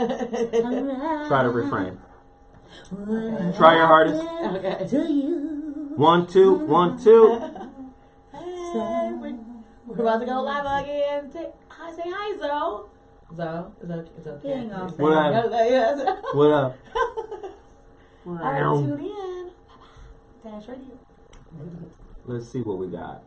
Try to refrain. Try your hardest. Okay. To you. 1, 2, 1, 2. Hey, we're about to go live again. Say hi, Zoe. Zoe, it's okay. Hang on. What up? What up? Alright, tune in. Dash Radio. Let's see what we got.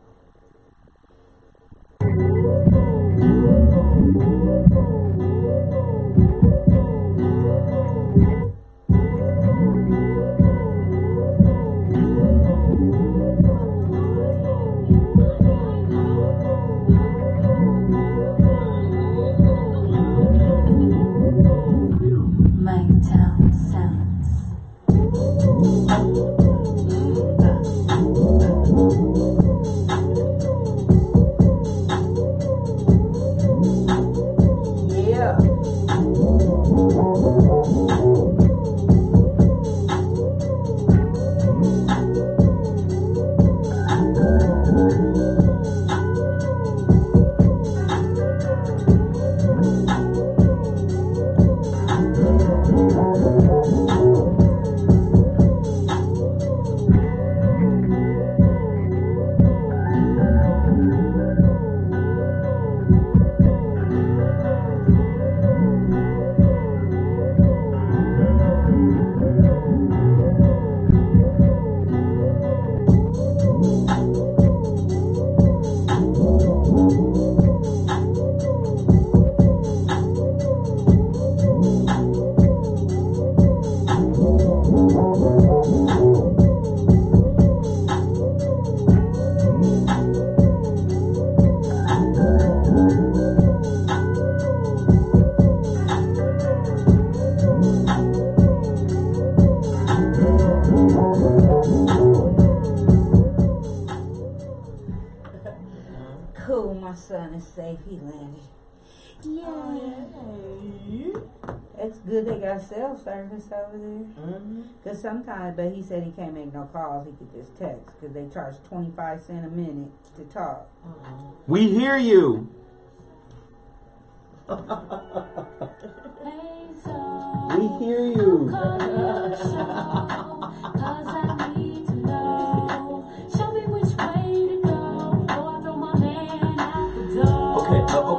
Cool, my son is safe. He landed. Yay. It's good they got cell service over there. Because sometimes, but he said he can't make no calls. He could just text. Because they charge 25 cents a minute to talk. We hear you. We hear you.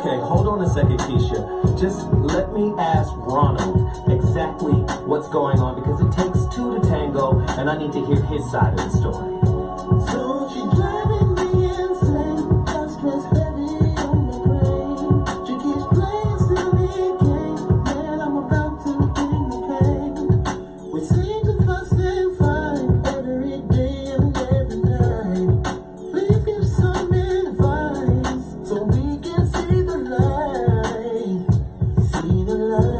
Okay, hold on a second, Keisha. Just let me ask Ronald exactly what's going on, because it takes two to tango, and I need to hear his side of the story. So she driving me insane, got stress heavy on my brain. She keeps playing silly games, man, I'm about to bring the pain. We seem to fuss and fight every day and every night. Please give some advice so we can see the light. See the light.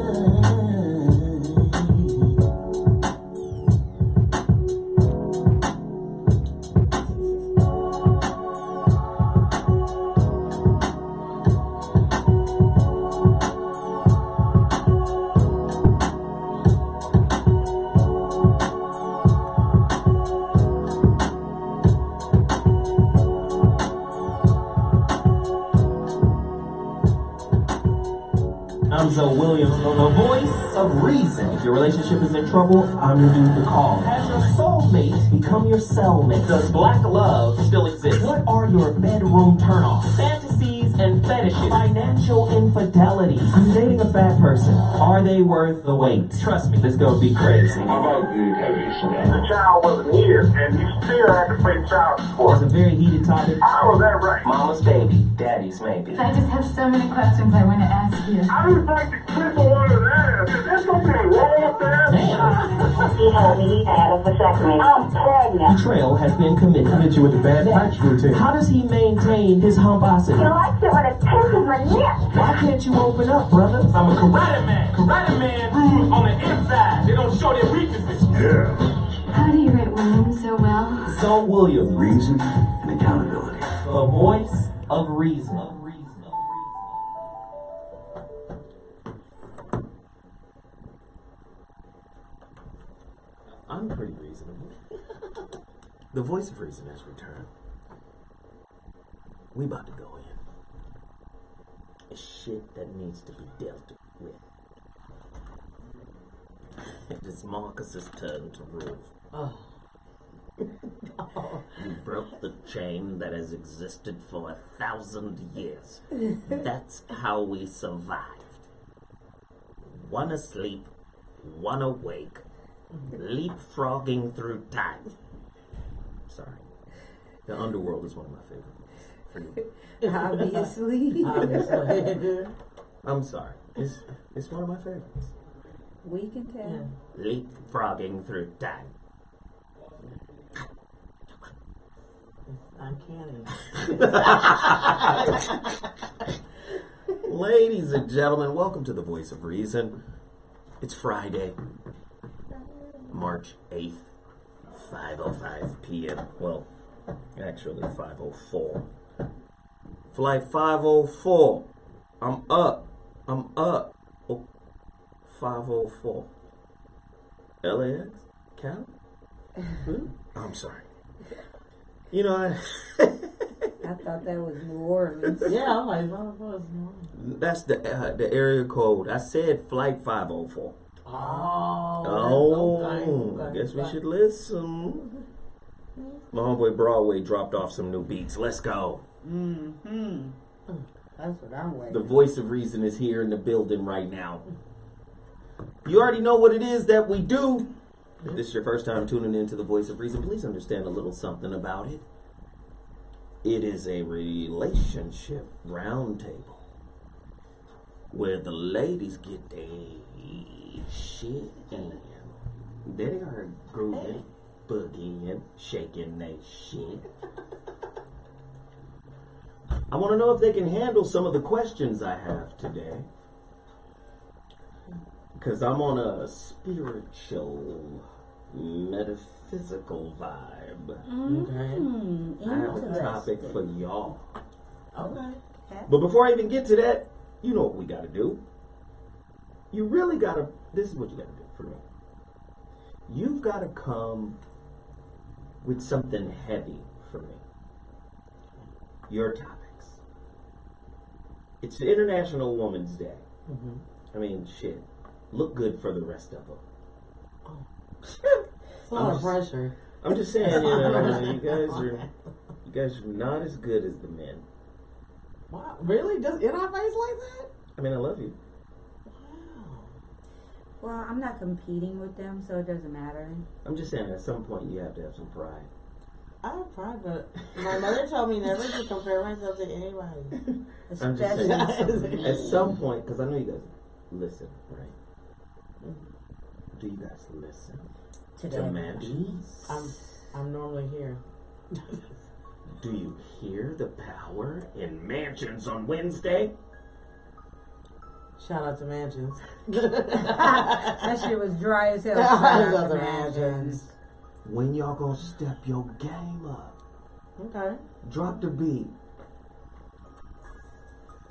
I'm Zoe Williams, the voice of reason. If your relationship is in trouble, I'm your dude to call. Has your soulmate become your cellmate? Does black love still exist? What are your bedroom turnoffs? Fantasies and fetishes? Financial infidelity? I'm dating a fat person. Are they worth the wait? Trust me, this gonna be crazy. How about the child wasn't here, and you still had to pay child support? It's a very heated topic. How was that right? Mama's baby, daddy's maybe. I just have so many questions I want to ask you. I just like to cripple one of that. Is there something wrong with that? Damn. He had me had a vasectomy. I'm pregnant. Betrayal has been committed. Hit you with the bad patch routine. How does he maintain his humposity? He likes it when it pinches my neck. Why can't you open up, brother? I'm a karate man. Karate man rules on the inside. They don't show their weaknesses. Yeah. How do you write women so well? Zoe Williams, Reason and accountability. the voice of reason. I'm pretty reasonable. The voice of reason has returned. We about to go in. It's shit that needs to be dealt with. It is Marcus's turn to rule. Oh. You broke the chain that has existed for 1,000 years. That's how we survived. One asleep, one awake, leapfrogging through time. Sorry. The underworld is one of my favorite movies. For you. Obviously. I'm sorry. It's one of my favorites. We can tell. Leapfrogging through time. Uncanny. Ladies and gentlemen, welcome to the Voice of Reason. It's Friday, March 8th, 5:05 p.m. Well, actually 5:04. Flight 504. I'm up. Oh, 5:04. LAX? Cal? I'm sorry. You know, I thought that was New Orleans. Yeah, I'm like, what? that's the area code. I said flight 504. Oh, I guess we should listen. My homeboy Broadway dropped off some new beats. Let's go. Mm-hmm. That's what I'm waiting. The Voice of Reason is here in the building right now. You already know what it is that we do. If this is your first time tuning into the Voice of Reason, please understand a little something about it. It is a relationship roundtable where the ladies get their shit in. There they are grooving, boogieing, shaking their shit. I want to know if they can handle some of the questions I have today. Because I'm on a spiritual, metaphysical vibe. I have a topic for y'all. Okay. But before I even get to that, you know what we gotta do. You really gotta, this is what you gotta do for me. You've gotta come with something heavy for me. Your topics. It's International Women's Day. I mean, shit. Look good for the rest of them. It's a lot of pressure. I'm just saying, you guys are not as good as the men. Wow, really? Just in our face like that? I mean, I love you. Well, I'm not competing with them, so it doesn't matter. I'm just saying, at some point, you have to have some pride. I have pride, but my mother told me never to compare myself to anybody. I'm just saying, at some point, because I know you guys listen, right? Do you guys listen to Mansions? I'm normally here. Do you hear the power in Mansions on Wednesday? Shout out to Mansions. That shit was dry as hell. Shout out to Mansions. When y'all gonna step your game up? Okay. Drop the beat.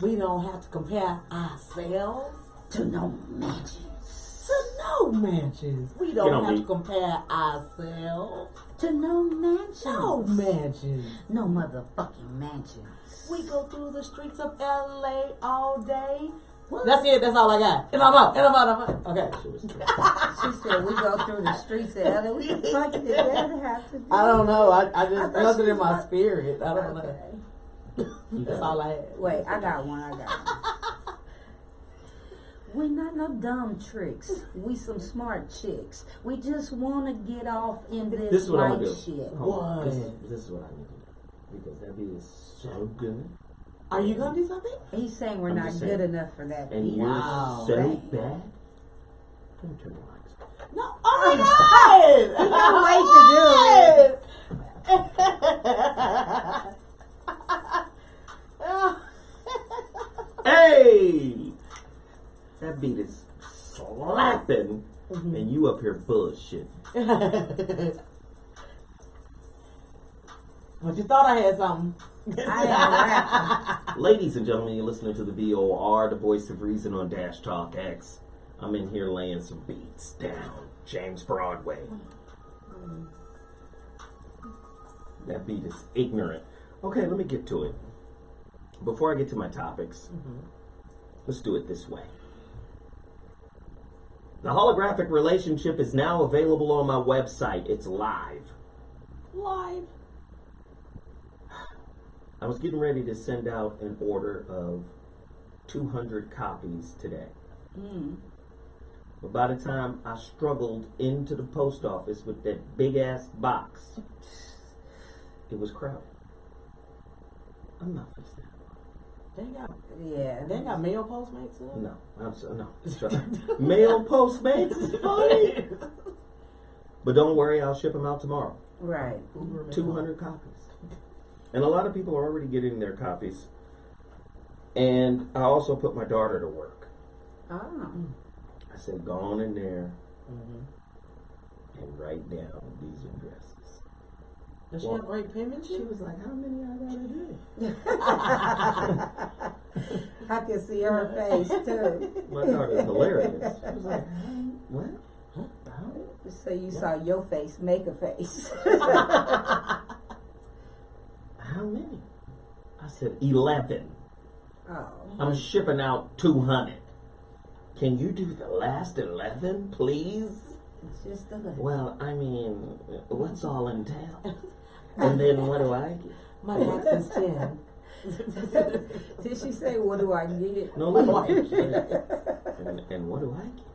We don't have to compare ourselves To no mansions. to no mansions. We don't have to compare ourselves To no mansions. no mansions. No motherfucking mansions. We go through the streets of LA all day. That's it. That's all I got. And I'm out. Okay. She said we go through the streets of LA. What the fuck did that have to do? I don't know. I just thought nothing she in my was- spirit. I don't know. Okay. That's all I had. Wait, I got one. We not no dumb tricks. We some smart chicks. We just want to get off in this This is what I'm white gonna do. shit. Hold on. What? This is what I need to do. Because that beat is so good. Are you gonna do something? He's saying we're I'm not just good saying. enough for that. And beat. you're Wow. so Dang. bad. Don't turn the lights off. No. Oh my God! Hey! That beat is slapping. And you up here bullshit. But you thought I had something. I ain't Ladies and gentlemen, you're listening to the VOR, the Voice of Reason on Dash Talk X. I'm in here laying some beats down. James Broadway. That beat is ignorant. Okay, let me get to it. Before I get to my topics, let's do it this way. The holographic relationship is now available on my website. It's live. Live. I was getting ready to send out an order of 200 copies today. But by the time I struggled into the post office with that big ass box, it was crowded. I'm not for that. They got Yeah. they got male Postmates up? No, I'm so no. Mail Postmates is funny. But don't worry, I'll ship them out tomorrow. Right. 200 copies. And a lot of people are already getting their copies. And I also put my daughter to work. Oh. I said, go on in there and write down these addresses. Does she have great penmanship? She was like, how many I gotta do? I can see her face too. My daughter's hilarious. She was like, what? So you saw your face make a face. How many? I said, 11. Oh. I'm shipping out 200. Can you do the last 11, please? It's just a little. Well, I mean, what's all entail? And then what do I get? My box is 10. Did she say, what do I get? No, look. And what do I get?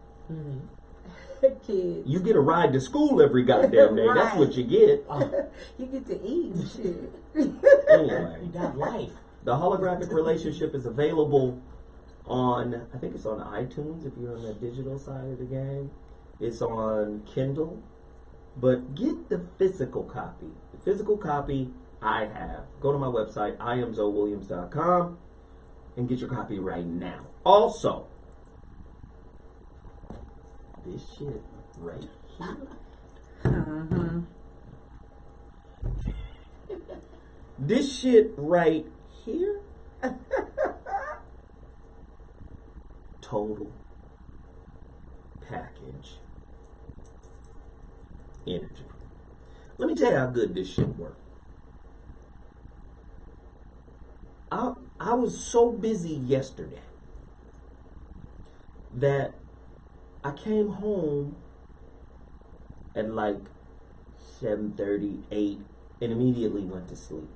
Kids. You get a ride to school every goddamn day. That's what you get. You get to eat and shit. Anyway, You got life. the holographic relationship is available on, I think it's on iTunes if you're on the digital side of the game. It's on Kindle. But get the physical copy. The physical copy I have. Go to my website, iamzowilliams.com, and get your copy right now. Also, this shit right here. This shit right here. Total package energy. Let me tell you how good this shit worked. I was so busy yesterday that I came home at like 7:30, 8, and immediately went to sleep.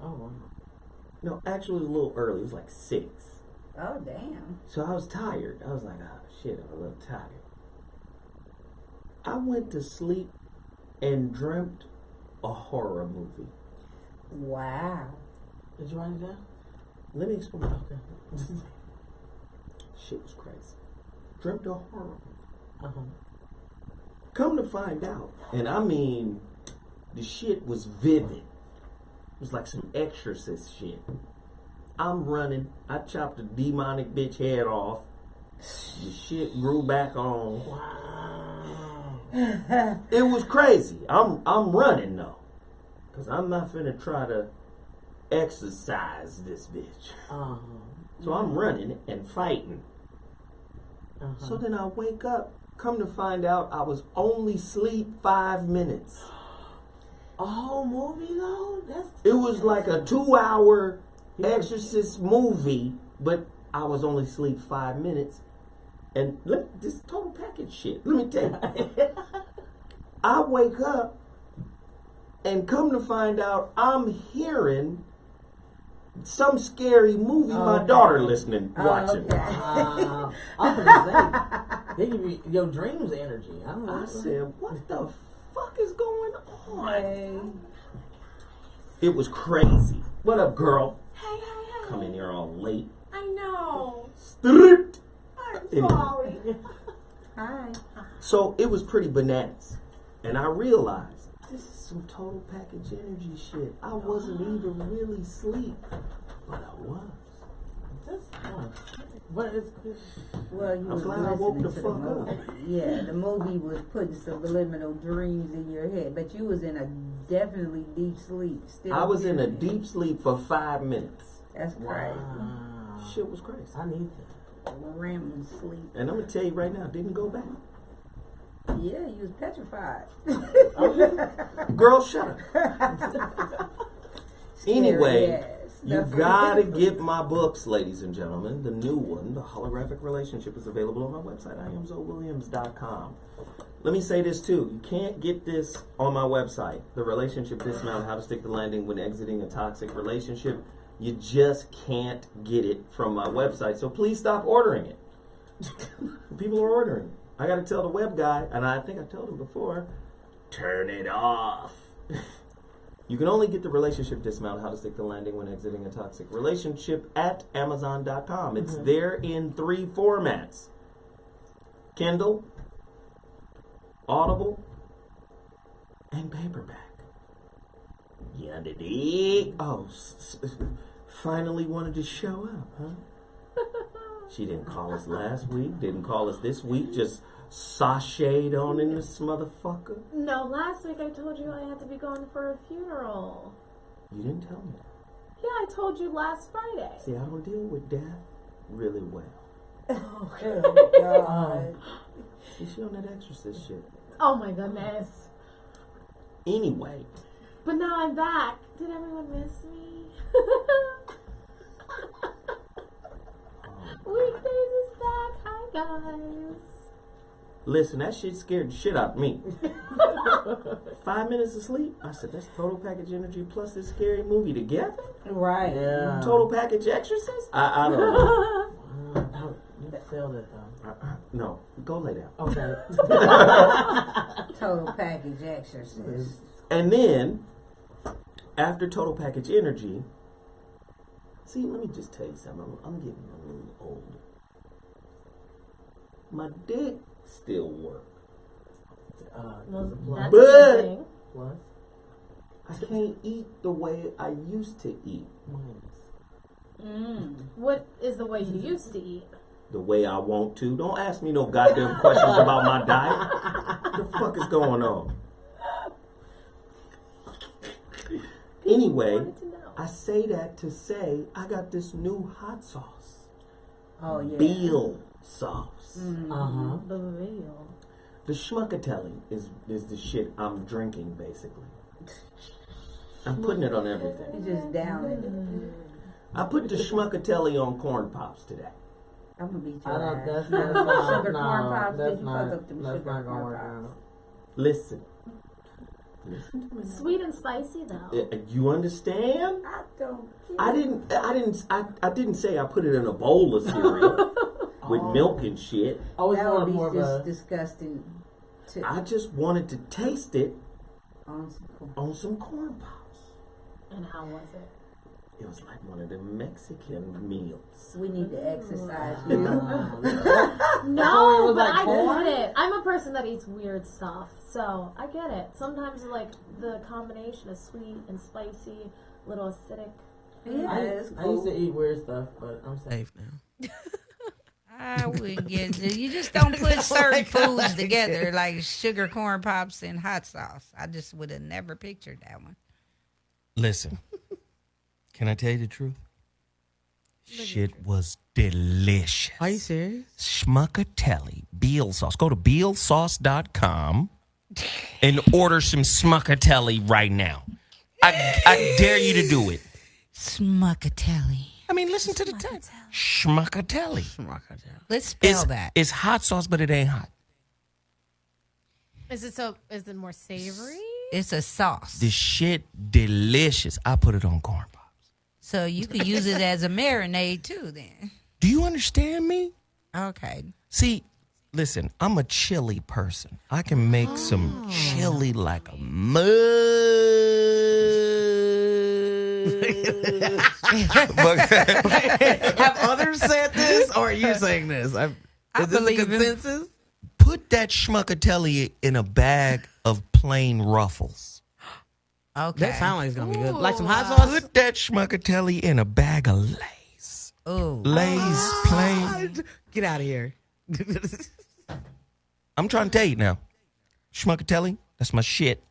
Oh, wow. No, actually it was a little early. It was like 6. Oh, damn. So I was tired. I was like, oh shit, I'm a little tired. I went to sleep and dreamt a horror movie. Wow. Did you write it down? Let me explain. Okay. Shit was crazy. Dreamt a horror movie. Come to find out, and I mean, the shit was vivid. It was like some exorcist shit. I'm running. I chopped a demonic bitch head off. The shit grew back on. Wow. It was crazy. I'm running though, cause I'm not finna try to exercise this bitch. So I'm running and fighting. So then I wake up. Come to find out, I was only asleep 5 minutes. A whole movie though? It was like a 2-hour exorcist movie, but I was only asleep 5 minutes. And look, this total package shit. Let me tell you. I wake up and come to find out I'm hearing some scary movie my daughter watching. I'm gonna say, they give you your dreams energy. I said, what the fuck is going on? Hey. It was crazy. What up, girl? Hey. Come in here all late. I know. Stripped. I'm sorry. Hi. So it was pretty bananas. And I realized this is some total package energy shit. I wasn't even really asleep, but I was. What is Well, you I'm was glad I woke listening the to fuck the movie. Yeah, the movie was putting subliminal dreams in your head, but you was in a definitely deep sleep. Still, I was in a hearing it. deep sleep for 5 minutes. That's crazy. Shit was crazy. I need that. REM sleep. And I'm gonna tell you right now, didn't go back. Yeah, you was petrified. Girl, shut up. Anyway, Yes. You gotta get my books, ladies and gentlemen. The new one, The Holographic Relationship, is available on my website, IamZoeWilliams.com. Let me say this too. You can't get this on my website. The Relationship Dismount, How to Stick the Landing When Exiting a Toxic Relationship. You just can't get it from my website. So please stop ordering it. People are ordering it. I gotta tell the web guy, and I think I told him before, turn it off. You can only get the Relationship Dismount, How to Stick the Landing When Exiting a Toxic Relationship at Amazon.com. It's there in 3 formats. Kindle, Audible, and paperback. You understand? Oh, finally wanted to show up, huh? She didn't call us last week, didn't call us this week, just sashayed on in this motherfucker. No, last week I told you I had to be going for a funeral. You didn't tell me that. Yeah, I told you last Friday. See, I don't deal with death really well. Oh, God. She on that exorcist shit. Oh my goodness. Anyway. But now I'm back. Did everyone miss me? Weekdays is back. Hi, guys. Listen, that shit scared the shit out of me. 5 minutes of sleep? I said, that's total package energy plus this scary movie together? Right. Yeah. Total package exorcist? I don't know. You can sell that though. No, go lay down. Okay. Total package exorcist. And then, after total package energy, see, let me just tell you something. I'm getting a little old. My dick still works. That's a But- good thing. What? I can't eat the way I used to eat. What is the way you used to eat? The way I want to. Don't ask me no goddamn questions about my diet. What the fuck is going on? Anyway, Wanted to know. I say that to say I got this new hot sauce. Oh, yeah. Beal sauce. Uh-huh. The reveal. The schmuckatelli is the shit I'm drinking, basically. I'm putting it on everything. You just down it. I put the schmuckatelli on corn pops today. I'm going to beat I your don't, ass. that's not, Sugar no, corn pops, that's did you fuck not, up them that's sugar not gonna corn work pops? out. Listen. Listen to me. Sweet and spicy though. You understand? I don't care. I didn't say I put it in a bowl of cereal with milk and shit. I was That more, would be more of just a, disgusting. I just wanted to taste it On some corn. on some corn pops. And how was it? It was like one of the Mexican meals. We need to exercise you. No, was but like I corn? get it. I'm a person that eats weird stuff, so I get it. Sometimes like the combination of sweet and spicy, little acidic. Yeah, it's I used cool. to eat weird stuff, but I'm safe now. I wouldn't get it. You just don't put certain foods together like sugar corn pops and hot sauce. I just would have never pictured that one. Listen, can I tell you the truth? Shit was delicious. Are you serious? Schmuckatelli, Beal sauce. Go to BealSauce.com and order some Schmuckatelli right now. I dare you to do it. Smuckatelli. I mean, listen to the text. Schmuckatelli. Let's spell that. It's hot sauce, but it ain't hot. Is it more savory? It's a sauce. This shit delicious. I put it on corn pops. So you could use it as a marinade too then. Do you understand me? Okay. See, listen, I'm a chili person. I can make some chili like a mug. Have others said this, or are you saying this? Is this believe a him. consensus? Put that schmuckatelli in a bag of plain Ruffles. Okay. That sounds like it's gonna be good. Like some hot sauce. Put that schmuckatelli in a bag of Lay's. Ooh. Lay's plain. Get out of here. I'm trying to tell you now. Schmuckatelli, that's my shit.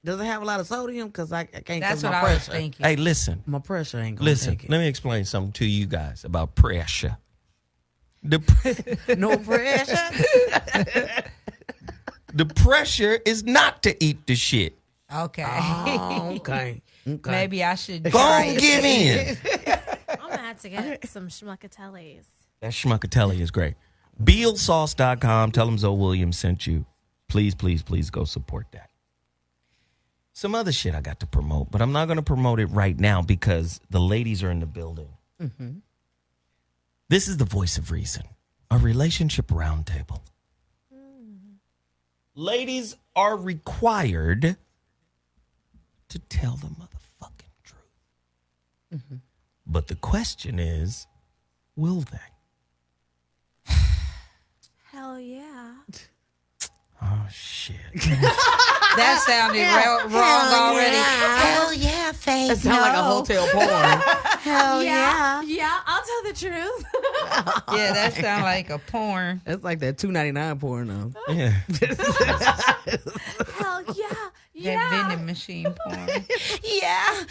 Does it have a lot of sodium? Because I can't. That's my what I was pressure. thinking. Hey, listen. My pressure ain't gonna Listen, take it. let me explain something to you guys about pressure. No pressure. The pressure is not to eat the shit. Okay. Oh, okay. Okay. Maybe I should Don't give in. I'm gonna have to get some schmuckatellis. That schmuckatelli is great. BealSauce.com. Tell them Zoe Williams sent you. Please, please, please go support that. Some other shit I got to promote, but I'm not going to promote it right now because the ladies are in the building. Mm-hmm. This is the voice of reason, a relationship roundtable. Ladies are required to tell the motherfucking truth. Mm-hmm. But the question is, will they? Hell yeah. Oh, shit. That sounded wrong already. Hell yeah, Faith. That sounds like a hotel porn. Hell yeah. Yeah, I'll tell the truth. Yeah, that sounds like a porn. That's like that $2.99 porn though. Yeah. Hell yeah. That Yeah. vending machine porn. Yeah.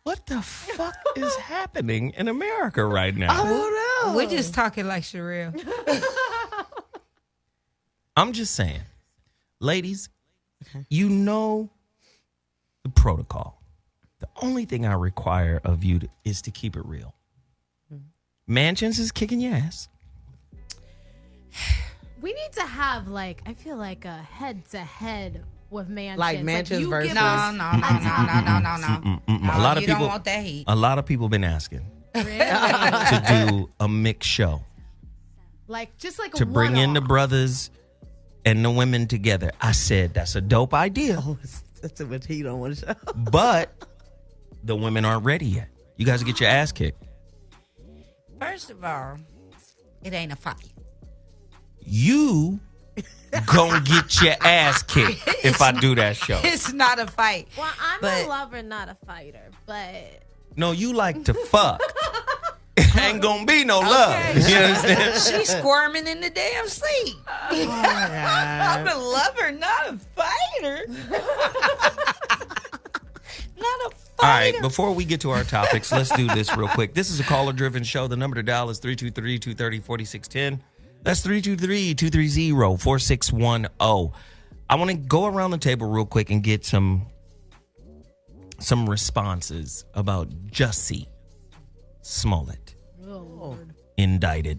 What the fuck is happening in America right now? I don't know. We're just talking like Sherelle. I'm just saying, ladies, you know the protocol. The only thing I require of you is to keep it real. Mansions is kicking your ass. We need to have I feel like a head-to-head with Mansions. Like Mansions you versus- give No. us- No, A lot of you people don't want that heat. A lot of people been asking Really? to do a mixed show, Just like a to bring in the one-off. brothers and the women together. I said that's a dope idea, That's too much heat on one show. but the women aren't ready yet. You guys get your ass kicked. First of all, it ain't a fight. You gonna get your ass kicked if I do that show. It's not a fight. Well, I'm But- a lover, not a fighter, but No, you like to fuck. Ain't gonna be no love. You understand? She's squirming in the damn seat. I'm a lover, not a fighter. Not a fighter. All right, before we get to our topics, let's do this real quick. This is a caller-driven show. The number to dial is 323-230-4610. That's 323-230-4610. I want to go around the table real quick and get some responses about Jussie Smollett. oh, Lord. Indicted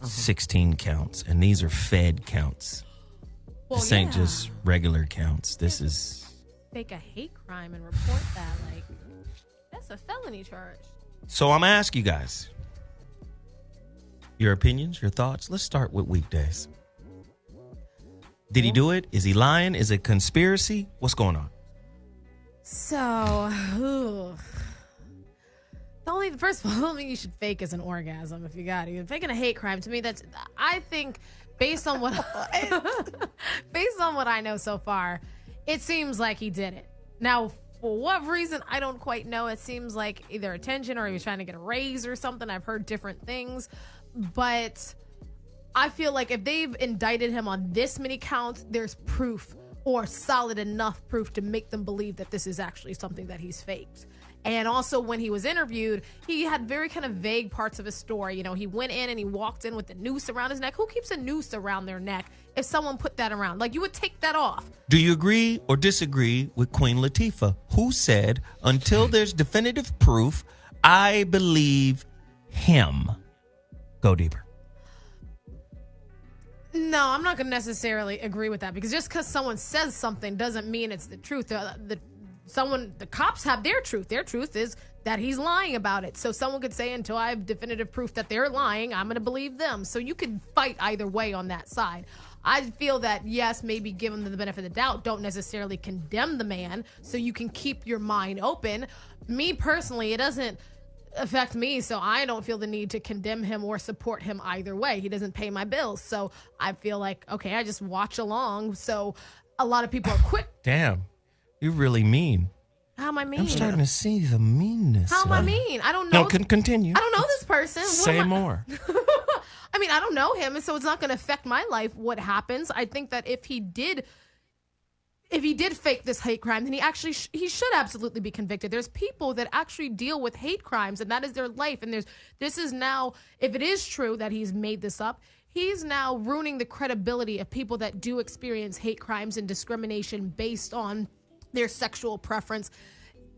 16 counts, and these are Fed counts. Well, This ain't yeah. just regular counts. This is... Fake a hate crime and report that. That's a felony charge. So I'm going to ask you guys your opinions, your thoughts. Let's start with weekdays. Did he do it? Is he lying? Is it conspiracy? What's going on? So, the first of all, the only thing you should fake is an orgasm if you got it. Faking a hate crime, to me, I think, based on what I know so far, it seems like he did it. Now, for what reason, I don't quite know. It seems like either attention or he was trying to get a raise or something. I've heard different things, but I feel like if they've indicted him on this many counts, there's proof or solid enough proof to make them believe that this is actually something that he's faked. And also when he was interviewed, he had very kind of vague parts of his story. You know, he went in and he walked in with the noose around his neck. Who keeps a noose around their neck if someone put that around? You would take that off. Do you agree or disagree with Queen Latifah, who said, until there's definitive proof, I believe him? Go deeper. No, I'm not going to necessarily agree with that, because just because someone says something doesn't mean it's the truth. The cops have their truth. Their truth is that he's lying about it. So someone could say, until I have definitive proof that they're lying, I'm going to believe them. So you could fight either way on that side. I feel that, yes, maybe give him the benefit of the doubt. Don't necessarily condemn the man, so you can keep your mind open. Me personally, it doesn't affect me, so I don't feel the need to condemn him or support him either way. He doesn't pay my bills, so I feel like, okay, I just watch along. So a lot of people are quick. Damn, you're really mean. How am I mean? I'm starting to see the meanness. How am I mean? I don't know. No, continue. I don't know this person. Say more. I mean, I don't know him, and so it's not going to affect my life what happens. I think that if he did fake this hate crime, then he should absolutely be convicted. There's people that actually deal with hate crimes, and that is their life. And this is now, if it is true that he's made this up, he's now ruining the credibility of people that do experience hate crimes and discrimination based on their sexual preference.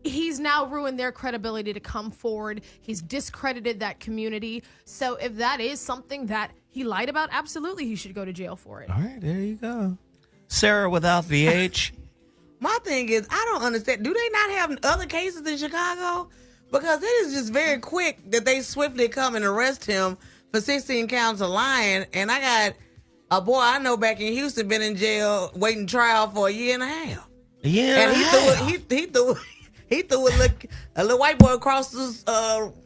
he's now ruined their credibility to come forward. He's discredited that community. So if that is something that he lied about, absolutely he should go to jail for it. All right, there you go. Sarah without the H. My thing is, I don't understand. Do they not have other cases in Chicago? Because it is just very quick that they swiftly come and arrest him for 16 counts of lying. And I got a boy I know back in Houston been in jail waiting trial for a year and a half. Yeah, and he threw a little white boy across this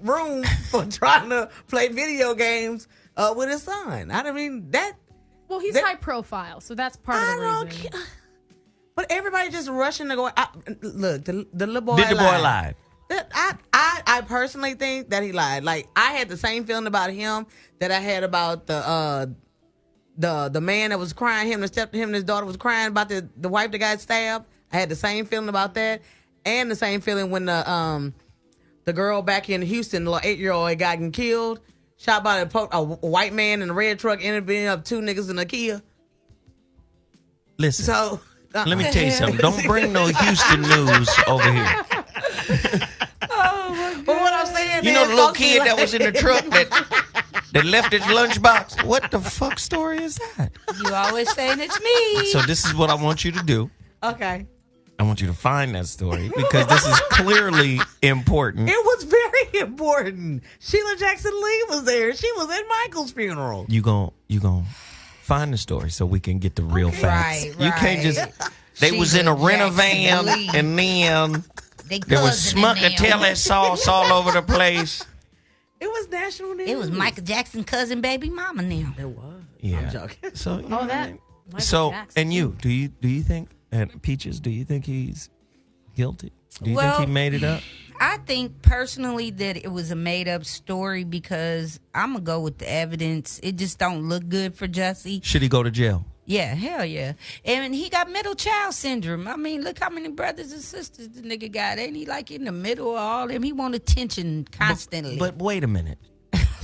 room for trying to play video games with his son. I mean that. Well, he's high profile, so that's part of the reason. But everybody just rushing to go. Look, the little boy. Did the boy lie? I personally think that he lied. Like, I had the same feeling about him that I had about the man that was crying. Him and his daughter was crying about the wife that got stabbed. I had the same feeling about that, and the same feeling when the girl back in Houston, the little 8-year-old, had gotten killed, shot by a white man in a red truck, interviewing up 2 niggas in a Kia. Listen. So. Let me tell you something. Don't bring no Houston news over here. But what I'm saying you know the little kid that was in the truck that left his lunchbox? What the fuck story is that? You always saying it's me. So this is what I want you to do. Okay. I want you to find that story because this is clearly important. It was very important. Sheila Jackson Lee was there. She was at Michael's funeral. You gon' find the story so we can get the real facts. Right. You can't just. They was in a rent-a-van and then there was smuckatelli sauce all over the place. It was national news. It was Michael Jackson cousin baby mama now. It was. Yeah. I'm joking. So that. So Jackson. and you do you think and Peaches, do you think he's guilty? Do you Well, think he made it up? I think personally that it was a made up story because I'm gonna go with the evidence. It just don't look good for Jussie. Should he go to jail? Yeah, hell yeah. And he got middle child syndrome. I mean, look how many brothers and sisters the nigga got. Ain't he like in the middle of all them? He want attention constantly. But wait a minute.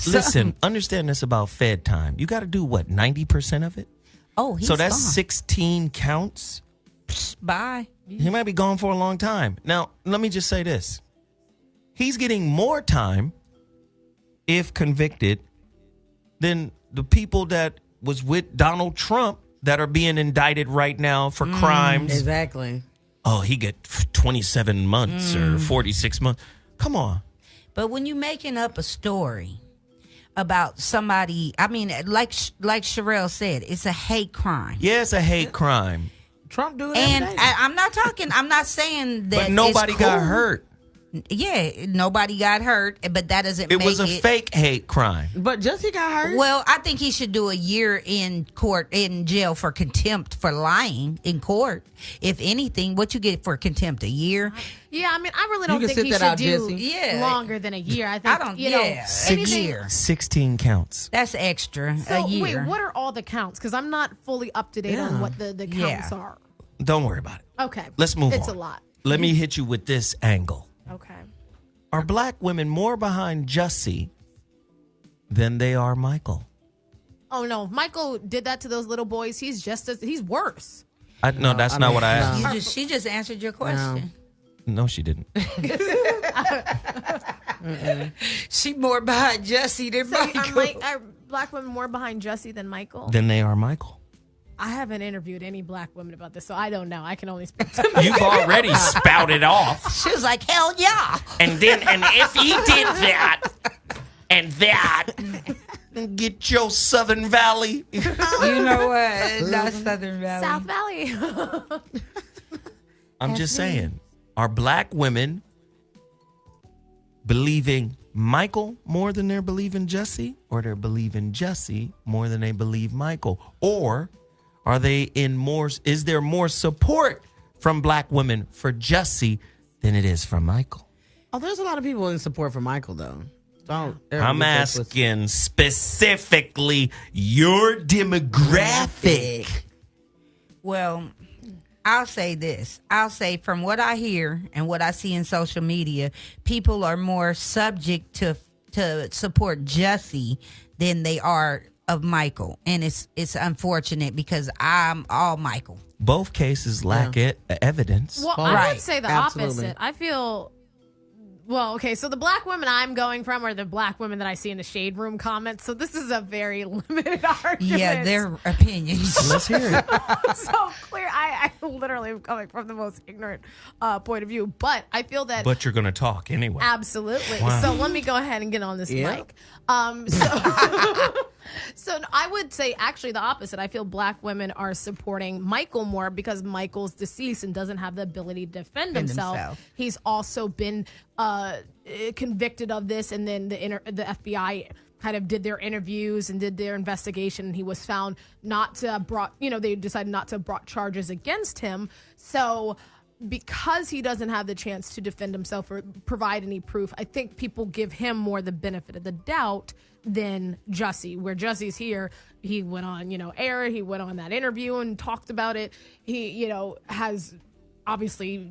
Listen, understand this about Fed time. You got to do what, 90% of it? Oh, he's so that's gone. 16 counts. Bye. He might be gone for a long time. Now, let me just say this. He's getting more time, if convicted, than the people that was with Donald Trump that are being indicted right now for crimes. Exactly. Oh, he get 27 months or 46 months. Come on. But when you making up a story about somebody, I mean, like Sherelle said, it's a hate crime. Yeah, it's a hate crime. Trump do it And every day. I'm not saying that But nobody it's got cool. hurt. Yeah, nobody got hurt, but that doesn't It make was a fake hate crime. But Jussie got hurt. Well, I think he should do a year in jail for contempt for lying in court. If anything, what you get for contempt, a year? Yeah, I mean, I really You don't can think sit he that should out, do Jussie. longer than a year. I think, I don't. you know, Yeah, a anything- year. 16 counts. That's extra. So, a year. wait, what are all the counts? Because I'm not fully up to date on what the counts are. Don't worry about it. Okay. Let's move on. It's a lot. Let me hit you with this angle. Okay. Are black women more behind Jussie than they are Michael? Oh, no. Michael did that to those little boys. He's worse. No, that's not what I asked. She just answered your question. No, she didn't. She more behind Jussie than Michael. Are black women more behind Jussie than Michael? Then they are Michael. I haven't interviewed any black women about this, so I don't know. I can only speak to You've already spouted off. She was like, hell yeah. And if he did that and that, then get your Southern Valley. You know what? Not Southern Valley. South Valley. I'm just saying, are black women believing Michael more than they're believing Jussie, or they're believing Jussie more than they believe Michael? Or are they is there more support from black women for Jussie than it is for Michael? Oh, there's a lot of people in support for Michael, though. I'm asking specifically your demographic. Well, I'll say this. I'll say from what I hear and what I see in social media, people are more subject to support Jussie than they are of Michael, and it's unfortunate because I'm all Michael. Both cases lack evidence. Well, I would say the opposite. I feel. Well, okay, so the black women I'm going from are the black women that I see in the Shade Room comments. So this is a very limited argument. Yeah, their opinions. Let's hear it. So clear. I literally am coming from the most ignorant point of view. But I feel that. But you're going to talk anyway. Absolutely. Wow. So let me go ahead and get on this mic. So I would say actually the opposite. I feel black women are supporting Michael more because Michael's deceased and doesn't have the ability to defend himself. He's also been convicted of this, and then the FBI kind of did their interviews and did their investigation, and he was found not to have brought, they decided not to have brought charges against him. So because he doesn't have the chance to defend himself or provide any proof, I think people give him more the benefit of the doubt than Jussie. Where Jussie's here, he went on, air, he went on that interview and talked about it. He, has obviously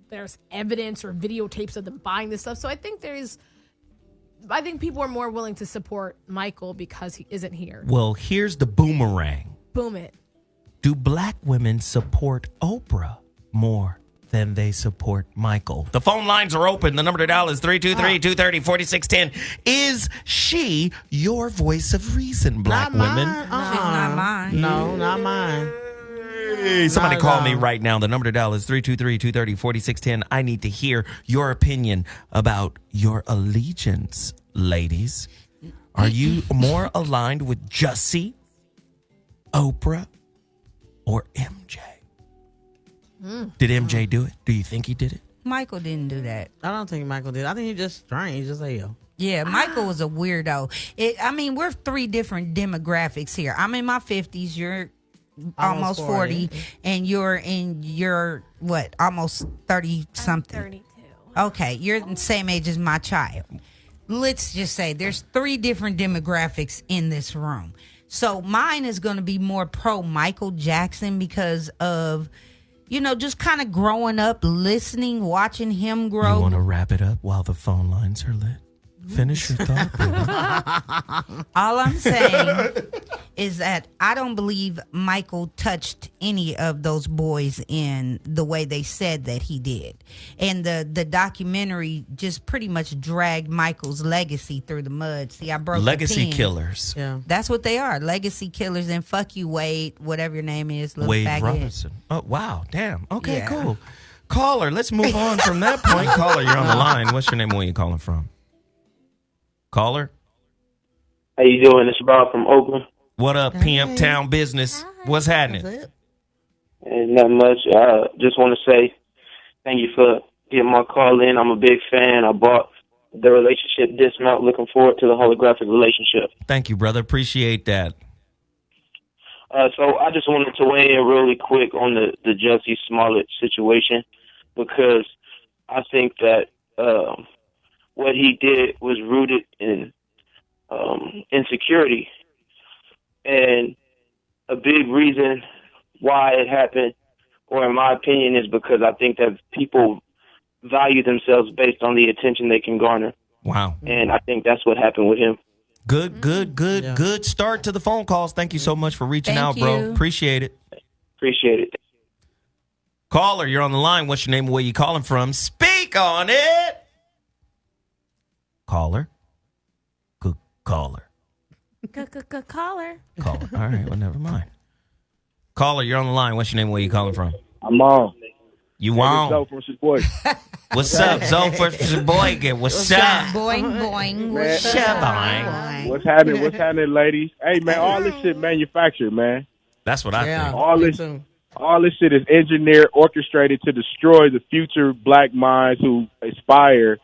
there's evidence or videotapes of them buying this stuff. So I think people are more willing to support Michael because he isn't here. Well, here's the boomerang. Boom it. Do black women support Oprah more than they support Michael? The phone lines are open. The number to dial is 323-230-4610. Is she your voice of reason, black women? She's not mine. No, not mine. Hey, somebody call me right now. The number to dial is 323-230-4610. I need to hear your opinion about your allegiance, ladies. Are you more aligned with Jussie, Oprah, or MJ? Did MJ do it? Do you think he did it? Michael didn't do that. I don't think Michael did. I think he just strange as hell. Yeah, Michael was a weirdo. We're three different demographics here. I'm in my 50s. You're almost 40. And you're in your, almost 30-something? 32. Okay, you're the same age as my child. Let's just say there's three different demographics in this room. So mine is going to be more pro Michael Jackson because of, just kind of growing up, listening, watching him grow. You want to wrap it up while the phone lines are lit? Finish your thought. All I'm saying is that I don't believe Michael touched any of those boys in the way they said that he did. And the documentary just pretty much dragged Michael's legacy through the mud. See, I broke legacy the pen. killers. Yeah. That's what they are. Legacy killers. And fuck you, Wade, whatever your name is. Wade faggot. Robinson. Oh, wow. Damn. Okay, Yeah. cool. Caller, let's move on from that point. Caller, you're on the line. What's your name and where you calling from? Caller? How you doing? It's Bob from Oakland. What up, Pimp Town Business? What's happening? Ain't nothing much. I just want to say thank you for getting my call in. I'm a big fan. I bought the relationship dismount. Looking forward to the holographic relationship. Thank you, brother. Appreciate that. So I just wanted to weigh in really quick on the Jussie Smollett situation because I think that what he did was rooted in insecurity. And a big reason why it happened, or in my opinion, is because I think that people value themselves based on the attention they can garner. Wow. And I think that's what happened with him. Good start to the phone calls. Thank you so much for reaching out, you. bro. Appreciate it. Appreciate it. Caller, you're on the line. What's your name and where you calling from? Speak on it. Caller. Good caller. Caller. Caller. All right, well, never mind. Caller, you're on the line. What's your name and where you calling from? I'm on. You on? Zoe from Sheboygan. What's up, Zoe from Sheboygan? What's up? Boing, boing. What's Boing. What's happening? What's happening, ladies? Hey, man, all this shit manufactured, man. That's what I think. All this shit is engineered, orchestrated to destroy the future black minds who aspire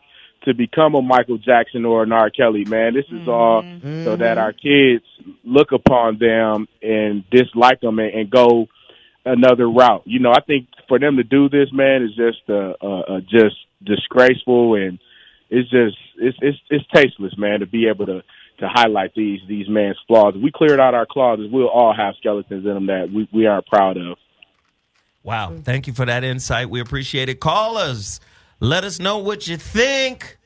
to become a Michael Jackson or an R. Kelly, man. This is all so that our kids look upon them and dislike them and go another route. I think for them to do this, man, is just disgraceful, and it's tasteless, man, to be able to highlight these men's flaws. If we cleared out our closets, we'll all have skeletons in them that we aren't proud of. Wow. Thank you for that insight. We appreciate it. Call us. Let us know what you think.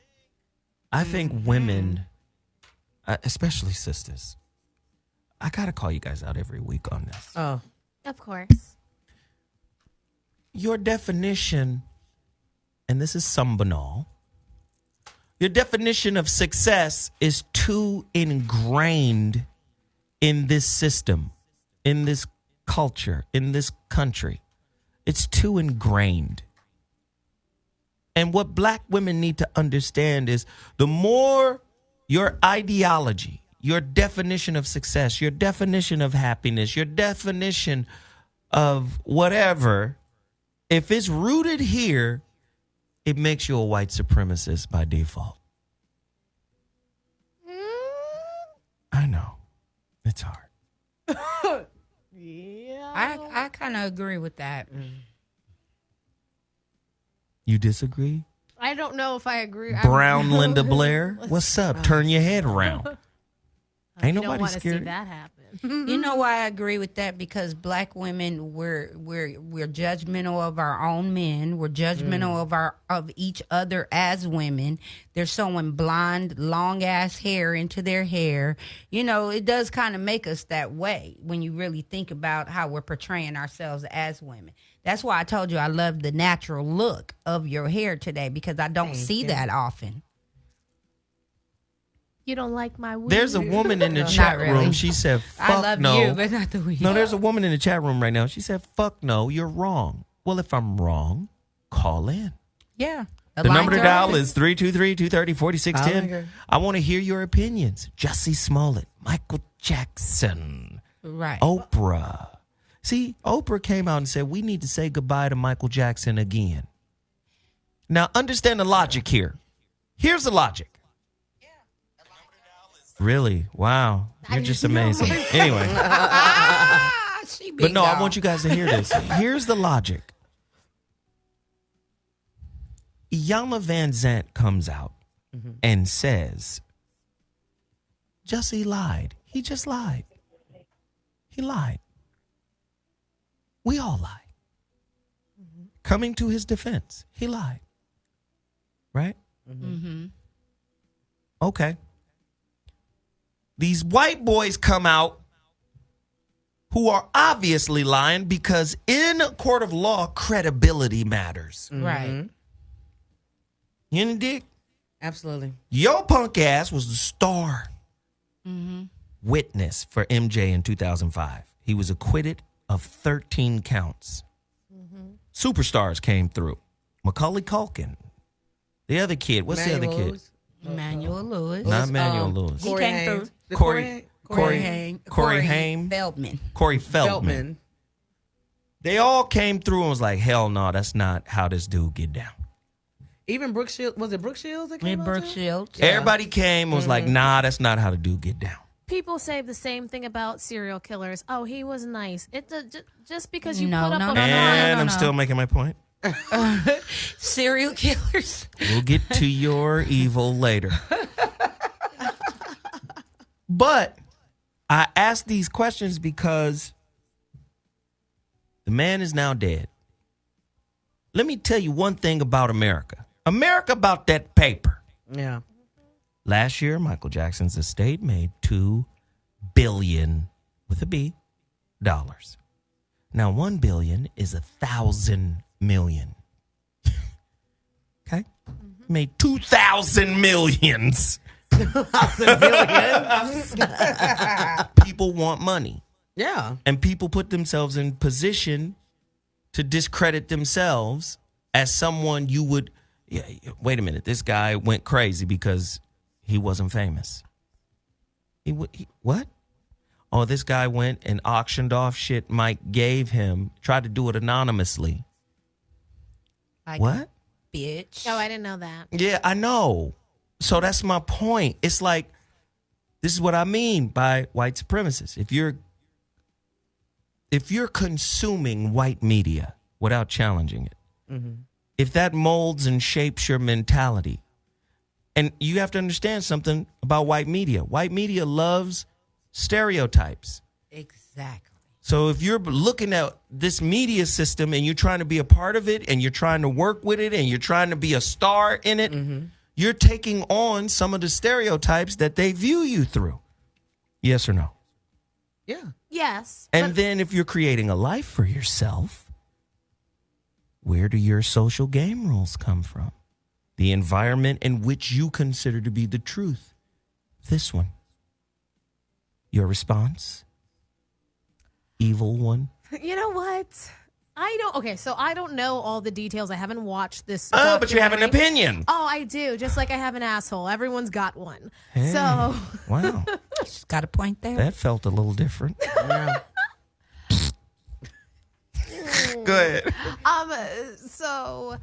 I think women, especially sisters, I got to call you guys out every week on this. Oh. Of course. Your definition, and this is some banal, your definition of success is too ingrained in this system, in this culture, in this country. It's too ingrained. And what black women need to understand is the more your ideology, your definition of success, your definition of happiness, your definition of whatever, if it's rooted here, it makes you a white supremacist by default. I know. It's hard. Yeah. I kind of agree with that. You disagree? I don't know if I agree. Brown Linda Blair? What's up? Turn your head around. Ain't You don't nobody want to see scared. that happen. You know why I agree with that? Because black women, we're judgmental of our own men. We're judgmental of each other as women. They're sewing blonde, long ass hair into their hair. You know, it does kind of make us that way when you really think about how we're portraying ourselves as women. That's why I told you I love the natural look of your hair today, because I don't see that often. You don't like my weed? There's a woman in the No, chat not really. room. She said, fuck I love no. you, but not the weed. No, there's a woman in the chat room right now. She said, fuck no, you're wrong. Well, if I'm wrong, call in. Yeah. The number to lines are dial open. is 323-230-4610. I want to hear your opinions. Jussie Smollett, Michael Jackson, Right. Oprah. See, Oprah came out and said, we need to say goodbye to Michael Jackson again. Now, understand the logic here. Here's the logic. Really? Wow. You're just amazing. Anyway. But no, I want you guys to hear this. Here's the logic. Iyanla Van Zant comes out and says, Jussie lied. He just lied. He lied. We all lie. Coming to his defense, he lied. Right? Mm-hmm. Okay. These white boys come out who are obviously lying because in a court of law, credibility matters. Right. You dig? Absolutely. Your punk ass was the star Mm-hmm. witness for MJ in 2005. He was acquitted of 13 counts. Superstars came through. Macaulay Culkin. The other kid. What's the other kid? Emmanuel Lewis. Not Emmanuel Lewis. He came through. Corey Haim. Feldman. Corey Feldman. They all came through and was like, hell no, that's not how this dude get down. Even Brooke Shields, was it Brooke Shields that came out Brooke too? Shields. Everybody came and was like, nah, that's not how the dude get down. People say the same thing about serial killers. Oh, he was nice. Just because you No, put up no, a no, And no, I'm no. still making my point. Serial killers. We'll get to your evil later. But I ask these questions because the man is now dead. Let me tell you one thing about America. America about that paper. Yeah. Last year, Michael Jackson's estate made $2 billion with a B dollars. Now, 1 billion is 1,000 million. Okay? Made 2,000 millions. People want money. Yeah. And people put themselves in position to discredit themselves as someone you would, wait a minute, this guy went crazy because he wasn't famous. What? Oh, this guy went and auctioned off shit Mike gave him, tried to do it anonymously. Like What? Bitch. Oh, I didn't know that. Yeah, I know. So that's my point. It's like, this is what I mean by white supremacists. If you're consuming white media without challenging it, if that molds and shapes your mentality, and you have to understand something about white media. White media loves stereotypes. Exactly. So if you're looking at this media system and you're trying to be a part of it and you're trying to work with it and you're trying to be a star in it, you're taking on some of the stereotypes that they view you through. Yes or no? Yeah. Yes. And then if you're creating a life for yourself, where do your social game rules come from? The environment in which you consider to be the truth. This one. Your response? Evil one? You know what? So I don't know all the details. I haven't watched this. Oh, but you have an documentary. opinion. Oh, I do. Just like I have an asshole. Everyone's got one. Hey, So. wow. She's got a point there. That felt a little different. Go ahead. So,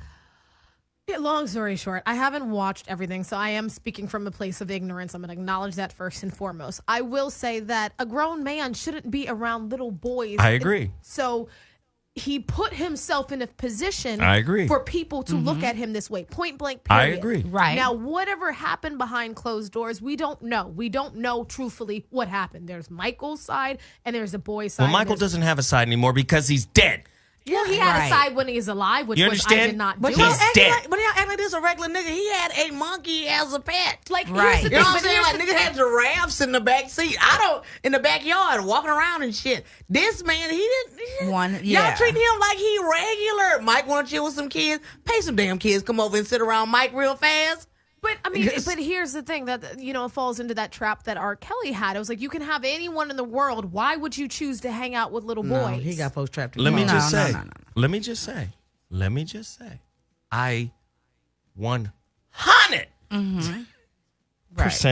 long story short, I haven't watched everything, so I am speaking from a place of ignorance. I'm going to acknowledge that first and foremost. I will say that a grown man shouldn't be around little boys. I agree. So he put himself in a position I agree. for people to look at him this way. Point blank, I period. agree. Right. Now, whatever happened behind closed doors, we don't know. We don't know truthfully what happened. There's Michael's side and there's the boy's side. Well, Michael doesn't have a side anymore because he's dead. Well, he had Right. a side when he was alive, which You was I understand? did not But do. y'all He's act dead. like, but y'all act like this a regular nigga. He had a monkey as a pet. Like, Right. here's the You know thing, what I'm but saying? here's Like the- niggas had giraffes in the back seat. In the backyard walking around and shit. This man, he didn't. Y'all treat him like he regular. Mike want to chill with some kids. Pay some damn kids come over and sit around Mike real fast. But I mean, Yes. but here's the thing that it falls into that trap that R. Kelly had. It was like you can have anyone in the world. Why would you choose to hang out with little No, boys? he got folks trapped. Let me No, just no, say. no, no, Let me just say. Let me just say. I 100%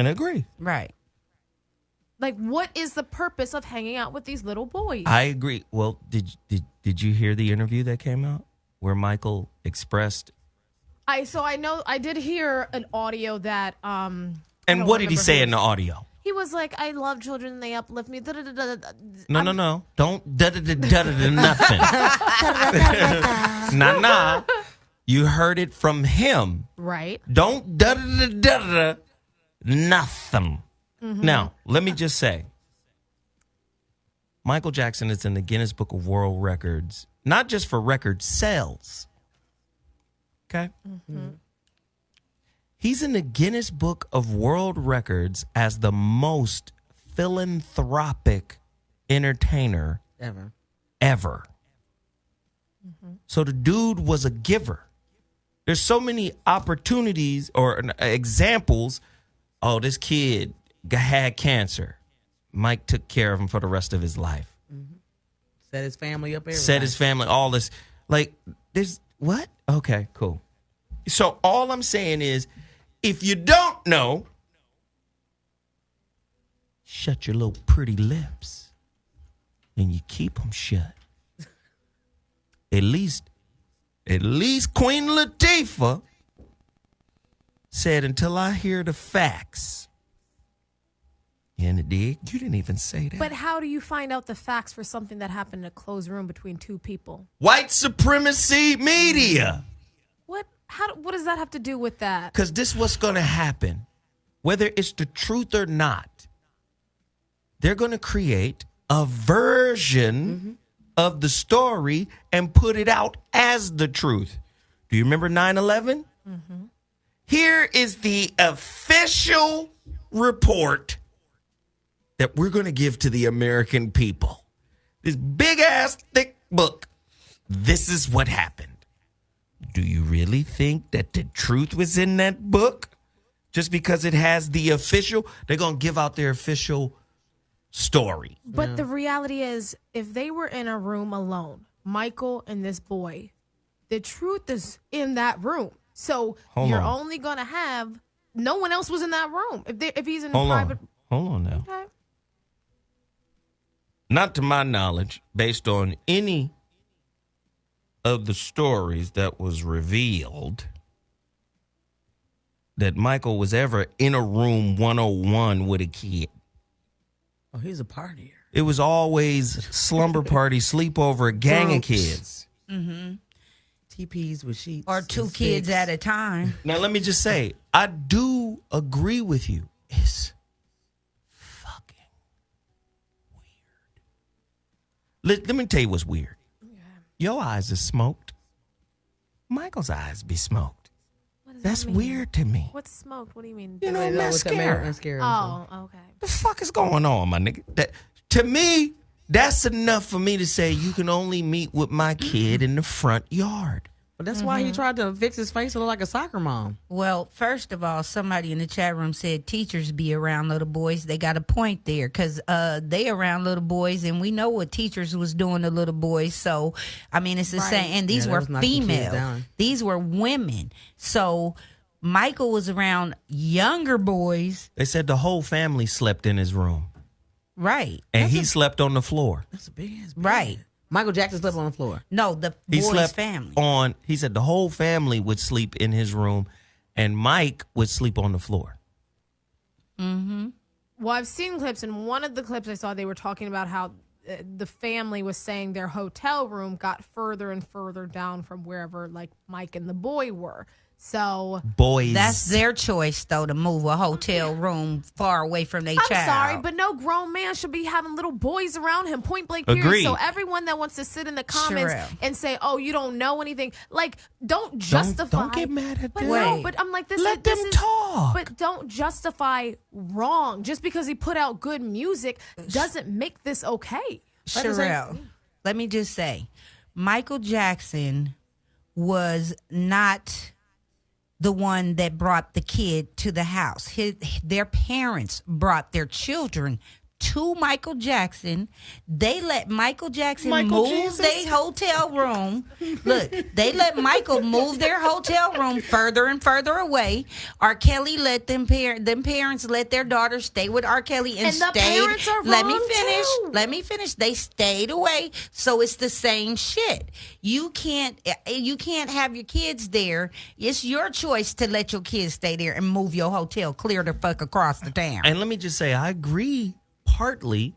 agree. Right. Like, what is the purpose of hanging out with these little boys? I agree. Well, did you hear the interview that came out where Michael expressed? I did hear an audio that And what did he say in the audio? He was like, I love children, they uplift me. No. Don't da-da-da-da-da-da nothing. Nah. You heard it from him. Right. Don't da-da-da-da-da nothing. Now, let me just say, Michael Jackson is in the Guinness Book of World Records, not just for record sales. Okay? He's in the Guinness Book of World Records as the most philanthropic entertainer ever. So the dude was a giver. There's so many opportunities or examples. Oh, this kid had cancer. Mike took care of him for the rest of his life. Set his family up. Set his family, all this. Like, there's what? Okay, cool. So all I'm saying is, if you don't know, shut your little pretty lips and you keep them shut. At least Queen Latifah said, until I hear the facts. In the dig, you didn't even say that. But how do you find out the facts for something that happened in a closed room between two people? White supremacy media. What does that have to do with that? Because this is what's going to happen. Whether it's the truth or not, they're going to create a version of the story and put it out as the truth. Do you remember 9/11? Here is the official report that we're going to give to the American people. This big-ass, thick book. This is what happened. Do you really think that the truth was in that book? Just because it has the official, they're going to give out their official story. But the reality is, if they were in a room alone, Michael and this boy, the truth is in that room. So you're only going to have, no one else was in that room. If he's in a private. Hold on now. Okay. Not to my knowledge, based on any of the stories that was revealed, that Michael was ever in a room 101 with a kid. Oh, he's a partier. It was always slumber party, sleepover, a gang of kids. TPs with sheets. Or two kids at a time. Now, let me just say, I do agree with you. It's fucking weird. Let me tell you what's weird. Your eyes are smoked. Michael's eyes be smoked. That's weird to me. What's smoked? What do you mean? You know, mascara. Oh, okay. The fuck is going on, my nigga? To me, that's enough for me to say you can only meet with my kid in the front yard. But that's why he tried to fix his face to look like a soccer mom. Well, first of all, somebody in the chat room said teachers be around little boys. They got a point there because they around little boys, and we know what teachers was doing to little boys. So, I mean, it's the same. And these were female. These were women. So, Michael was around younger boys. They said the whole family slept in his room. Right. And he slept on the floor. That's a big ass bed. Right. Michael Jackson slept on the floor. No, the He boy's slept family. he said the whole family would sleep in his room and Mike would sleep on the floor. Well, I've seen clips, and one of the clips I saw, they were talking about how the family was saying their hotel room got further and further down from wherever like Mike and the boy were. So boys, that's their choice though, to move a hotel room far away from their child. I'm sorry, but no grown man should be having little boys around him. Point blank. Period. Agreed. So everyone that wants to sit in the comments Sherelle. and say, "Oh, you don't know anything," like don't justify. Don't get mad at But them. no, but I'm like this. Let this them is, talk. But don't justify wrong just because he put out good music doesn't make this okay. Sherelle, let me just say, Michael Jackson was not the one that brought the kid to the house. Their parents brought their children to Michael Jackson. They let Michael Jackson move their hotel room. Look, they let Michael move their hotel room further and further away. R. Kelly let them parents let their daughter stay with R. Kelly and the stayed. parents are Let me wrong, finish. too. Let me finish. They stayed away. So it's the same shit. You can't have your kids there. It's your choice to let your kids stay there and move your hotel clear the fuck across the town. And let me just say, I agree partly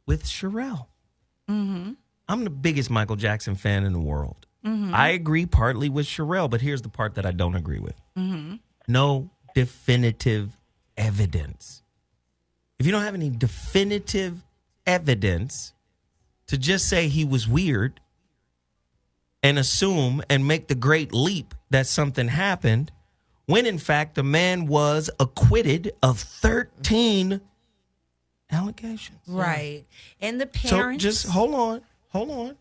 with Sherelle. I'm the biggest Michael Jackson fan in the world. I agree partly with Sherelle, but here's the part that I don't agree with. No definitive evidence. If you don't have any definitive evidence to just say he was weird and assume and make the great leap that something happened, when in fact the man was acquitted of 13 allegations. Right. And the parents. So just hold on.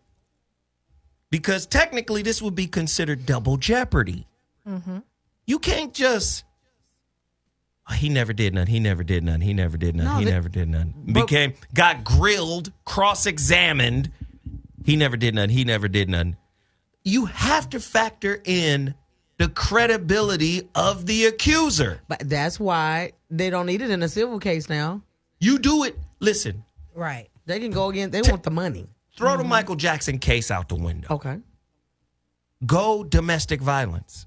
Because technically this would be considered double jeopardy. You can't just, he never did none. Got grilled, cross-examined. He never did none. You have to factor in the credibility of the accuser. But that's why they don't need it in a civil case now. You do it. Listen. Right. They can go again. They want the money. Throw the Michael Jackson case out the window. Okay. Go domestic violence.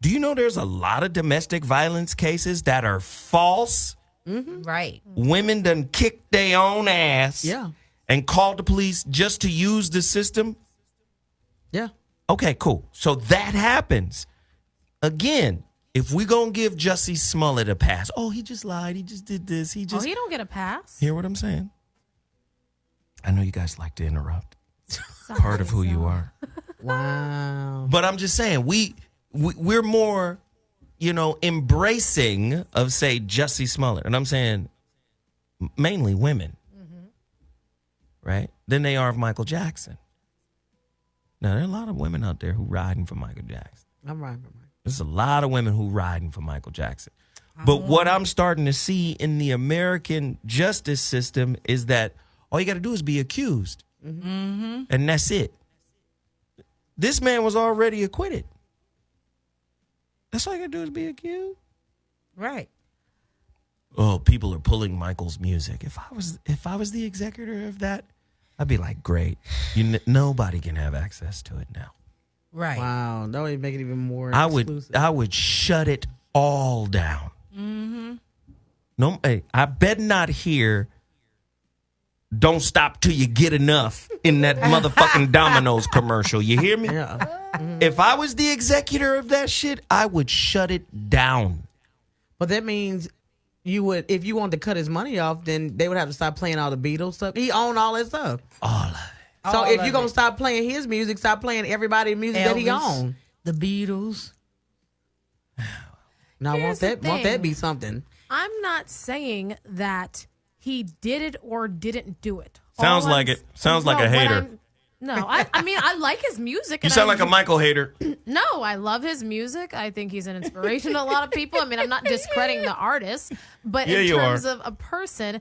Do you know there's a lot of domestic violence cases that are false? Right. Women done kicked their own ass. Yeah. And called the police just to use the system. Yeah. Okay, cool. So that happens. Again, if we gonna give Jussie Smollett a pass, oh, he just lied, he just did this, he don't get a pass. Hear what I'm saying? I know you guys like to interrupt. Part of who you are. Wow. But I'm just saying, we're more, embracing of, say, Jussie Smollett. And I'm saying mainly women, right? Than they are of Michael Jackson. Now, there are a lot of women out there who riding for Michael Jackson. I'm riding for Michael. There's a lot of women who riding for Michael Jackson. But what I'm starting to see in the American justice system is that all you got to do is be accused. And that's it. This man was already acquitted. That's all you got to do is be accused. Right. Oh, people are pulling Michael's music. If I was the executor of that, I'd be like, great. Nobody can have access to it now. Right. Wow. That would make it even more exclusive. I would shut it all down. No, hey, I bet not hear "Don't Stop Till You Get Enough" in that motherfucking Domino's commercial. You hear me? Yeah. If I was the executor of that shit, I would shut it down. But that means you would, if you wanted to cut his money off, then they would have to stop playing all the Beatles stuff. He owned all that stuff. All of it. So if you're going to stop playing his music, stop playing everybody's music that he owned. The Beatles. Now, Here's won't the that thing. be something? I'm not saying that he did it or didn't do it. Sounds All like I'm- it. Sounds like a what hater. I'm- No, I mean, I like his music. You and sound I like a Michael hater. No, I love his music. I think he's an inspiration to a lot of people. I mean, I'm not discrediting the artist, but Yeah, in you terms are. of a person,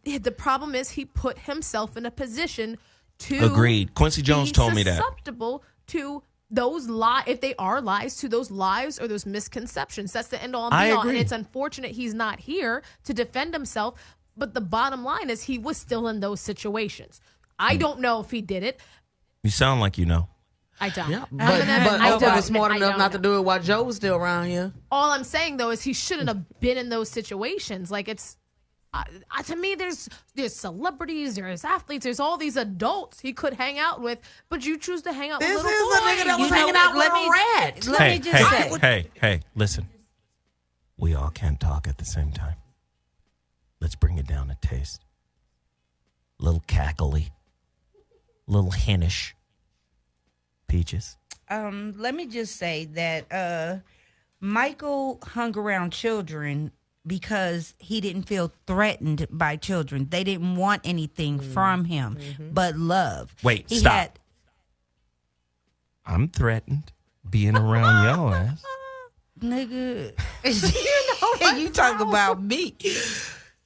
the problem is he put himself in a position to Agreed. Quincy Jones be told me that. susceptible to those if they are lies, to those lies or those misconceptions. That's the end all and I be all. agree. And it's unfortunate he's not here to defend himself. But the bottom line is he was still in those situations. I don't know if he did it. You sound like you know. I don't. Yeah, I'm but gonna- Oprah was smart I enough don't not to know. do it while Joe was still around here. All I'm saying though is he shouldn't have been in those situations. Like it's to me, there's celebrities, there's athletes, there's all these adults he could hang out with, but you choose to hang out with This little is a boys. nigga that was You know hanging what? out with a rat. Let me just say. Hey, listen. We all can't talk at the same time. Let's bring it down to taste. Little cackly. Little hennish. Peaches. Let me just say that Michael hung around children because he didn't feel threatened by children. They didn't want anything from him but love. Wait, He stop. I'm threatened being around your ass. Nigga, you talk about me.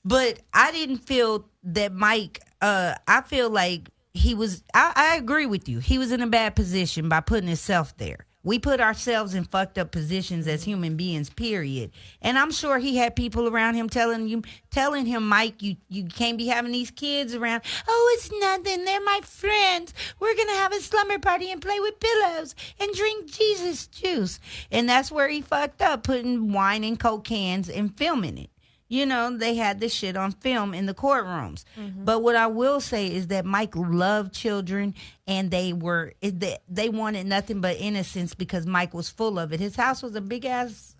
But I didn't feel that Mike, I feel like he was, I agree with you. He was in a bad position by putting himself there. We put ourselves in fucked up positions as human beings, period. And I'm sure he had people around him telling him, Mike, you can't be having these kids around. Oh, it's nothing. They're my friends. We're going to have a slumber party and play with pillows and drink Jesus juice. And that's where he fucked up, putting wine in Coke cans and filming it. You know, they had this shit on film in the courtrooms. But what I will say is that Mike loved children, and they wanted nothing but innocence because Mike was full of it. His house was a big ass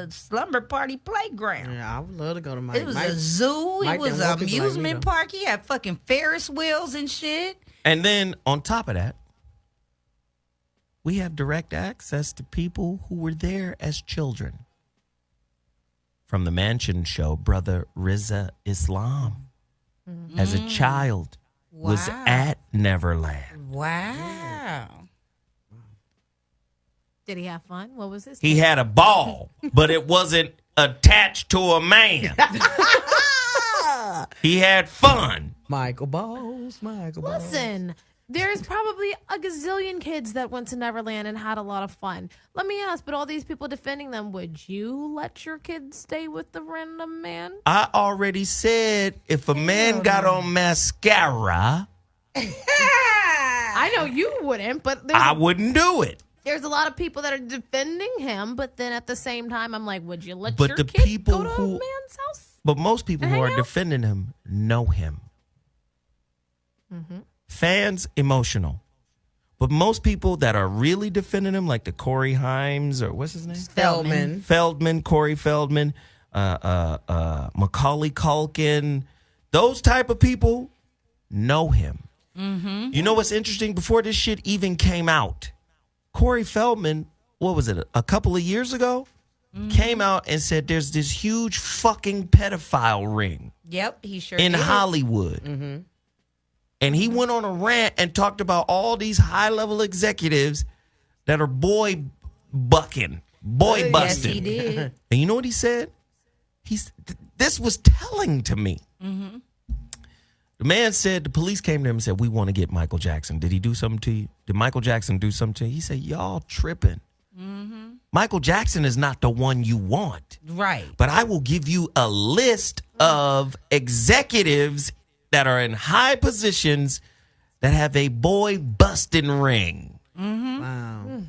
slumber party playground. Yeah, I would love to go to Mike. It was a zoo. Mike It was done an woke people like me, amusement though. park. He had fucking Ferris wheels and shit. And then on top of that, we have direct access to people who were there as children. From the Mansion show, brother Riza Islam, as a child, was Wow. at Neverland. Wow. Did he have fun? What was his? He had a ball, but it wasn't attached to a man. He had fun. Michael Balls. Listen, there's probably a gazillion kids that went to Neverland and had a lot of fun. Let me ask, but all these people defending them, would you let your kids stay with the random man? I already said if a man got on mascara, I know you wouldn't, but I wouldn't do it. there's a lot of people that are defending him, but then at the same time, I'm like, would you let But your the kid people go to a who- man's house? But most people who Hang are out? defending him know him. Fans, emotional. But most people that are really defending him, like the Corey Himes or what's his name? Feldman. Corey Feldman, Macaulay Culkin, those type of people know him. You know what's interesting? Before this shit even came out, Corey Feldman, what was it, a couple of years ago, came out and said there's this huge fucking pedophile ring Yep, he sure in did. Hollywood. And he went on a rant and talked about all these high-level executives that are boy busting. Yes, he did. And you know what he said? This was telling to me. The man said, the police came to him and said, we want to get Michael Jackson. Did he do something to you? Did Michael Jackson do something to you? He said, y'all tripping. Michael Jackson is not the one you want. Right. But I will give you a list of executives that are in high positions that have a boy busting ring. Wow.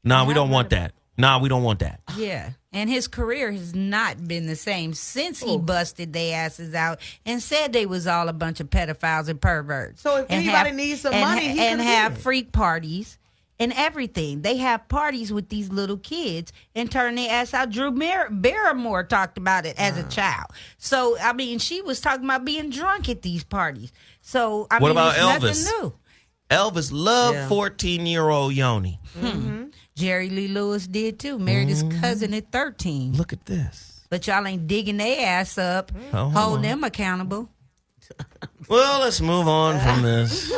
No, we don't want that. No, we don't want that. Yeah. And his career has not been the same since he busted their asses out and said they was all a bunch of pedophiles and perverts. So if anybody needs some money, he and can have get it. freak parties and everything. They have parties with these little kids and turn their ass out. Drew Barrymore talked about it as a child. So, I mean, she was talking about being drunk at these parties. So, I What mean, about it's Elvis? nothing new. Elvis loved 14-year-old Yoni. Jerry Lee Lewis did too. Married his cousin at 13. Look at this. But y'all ain't digging their ass up, Oh, holding them accountable. Well, let's move on from this.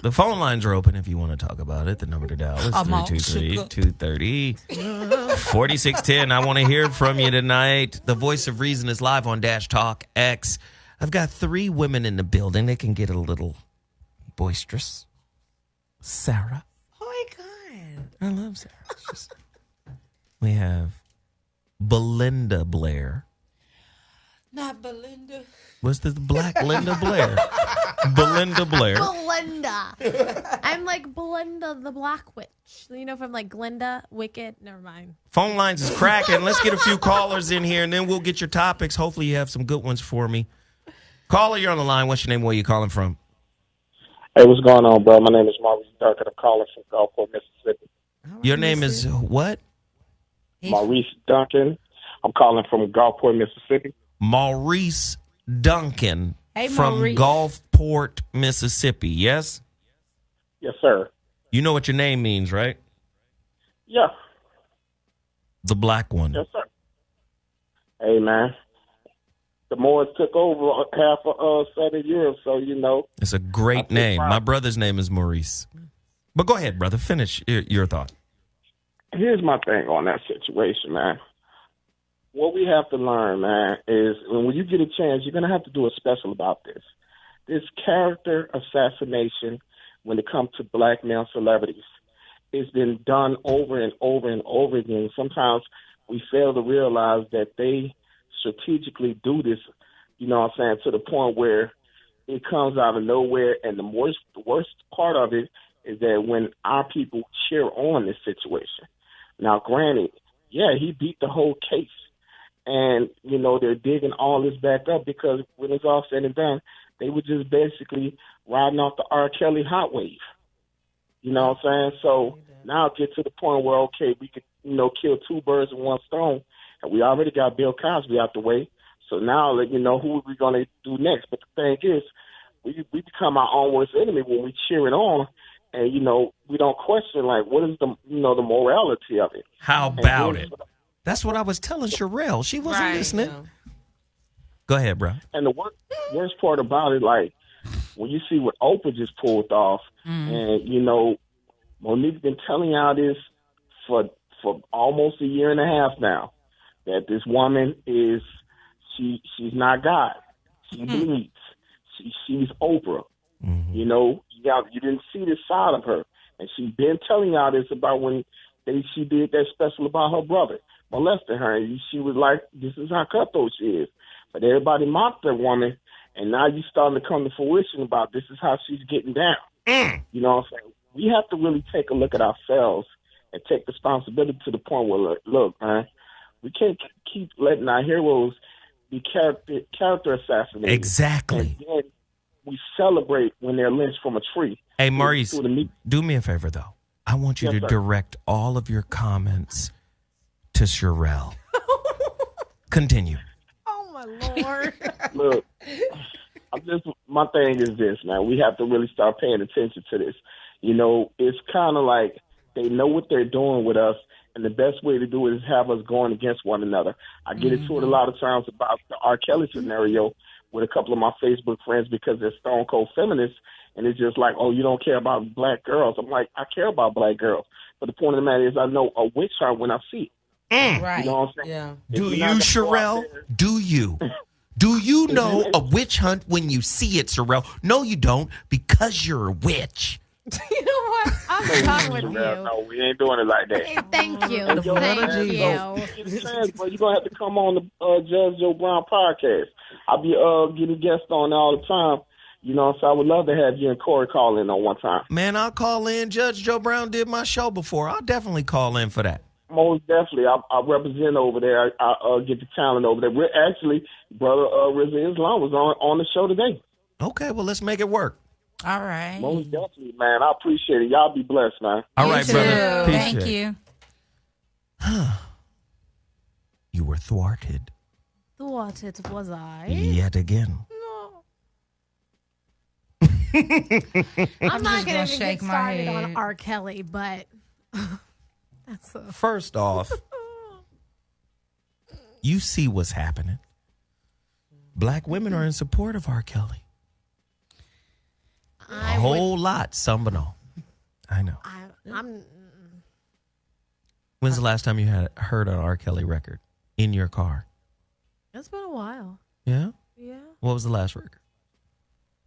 The phone lines are open if you want to talk about it. The number to dial is 323-230-4610. I want to hear from you tonight. The Voice of Reason is live on Dash Talk X. I've got 3 women in the building. They can get a little boisterous. Sarah. Oh my God. I love Sarah. We have Belinda Blair. Not Belinda. What's the black Linda Blair? Belinda Blair. Belinda. I'm like Belinda the Black Witch. You know, from like Glinda, Wicked. Never mind. Phone lines is cracking. Let's get a few callers in here, and then we'll get your topics. Hopefully you have some good ones for me. Caller, you're on the line. What's your name? Where are you calling from? Hey, what's going on, bro? My name is Maurice Duncan. I'm calling from Gulfport, Mississippi. Your name is what? Maurice Duncan. I'm calling from Gulfport, Mississippi. Maurice Duncan from Maurice. Gulfport, Mississippi. Yes? Yes, sir. You know what your name means, right? Yeah. The black one. Yes, sir. Hey, man. The Moors took over half of Southern Europe, so, you know. It's a great name. My brother's name is Maurice. But go ahead, brother. Finish your thought. Here's my thing on that situation, man. What we have to learn, man, is when you get a chance, you're going to have to do a special about this. This character assassination, when it comes to black male celebrities, it's been done over and over and over again. Sometimes we fail to realize that they strategically do this, you know what I'm saying, to the point where it comes out of nowhere. And the worst part of it is that when our people cheer on this situation. Now, granted, yeah, he beat the whole case. And, you know, they're digging all this back up because when it's all said and done, they were just basically riding off the R. Kelly hot wave. You know what I'm saying? So now get to the point where, okay, we could, you know, kill 2 birds with 1 stone. And we already got Bill Cosby out the way. So now, you know, who are we going to do next? But the thing is, we become our own worst enemy when we cheer it on. And, you know, we don't question, like, what is the, you know, the morality of it? How about it? That's what I was telling Sherelle. She wasn't listening. Yeah. Go ahead, bro. And the worst part about it, like, when you see what Oprah just pulled off, and, you know, Monique's been telling y'all this for almost a year and a half now, that this woman is, she's not God. She bleeds. She's Oprah. You know, you didn't see this side of her. And she's been telling y'all this about when she did that special about her brother molested her. And she was like, this is how cutthroat she is. But everybody mocked that woman, and now you starting to come to fruition about this is how she's getting down. You know what I'm saying? We have to really take a look at ourselves and take responsibility to the point where, look, man, we can't keep letting our heroes be character assassinated. Exactly. And then we celebrate when they're lynched from a tree. Hey, Maurice, do me a favor, though. I want you to direct all of your comments to Sherelle. Continue. Oh, my Lord. Look, my thing is this, man. We have to really start paying attention to this. You know, it's kind of like they know what they're doing with us, and the best way to do it is have us going against one another. I get into it a lot of times about the R. Kelly scenario with a couple of my Facebook friends because they're stone cold feminists, and it's just like, oh, you don't care about black girls. I'm like, I care about black girls. But the point of the matter is I know a witch hunt when I see it. Right. You know what I'm saying? Yeah. Do you, Sherelle? Do you? Do you know a witch hunt when you see it, Sherelle? No, you don't, because you're a witch. You know what? I'm done with you. No, we ain't doing it like that. Hey, thank you. Thank you. But you're going to have to come on the Judge Joe Brown podcast. I'll be getting guests on all the time. You know, so I would love to have you and Corey call in on one time. Man, I'll call in. Judge Joe Brown did my show before. I'll definitely call in for that. Most definitely. I represent over there. I get the talent over there. We're actually, Brother Rizza Islam was on the show today. Okay, well, let's make it work. All right. Most definitely, man. I appreciate it. Y'all be blessed, man. All right, brother. Thank you. You were thwarted. Thwarted was I? Yet again. No. I'm not going to get started on R. Kelly, but First off, you see what's happening. Black women are in support of R. Kelly. A whole lot, some but all. I know. When's the last time you had heard an R. Kelly record in your car? It's been a while. Yeah? Yeah. What was the last record?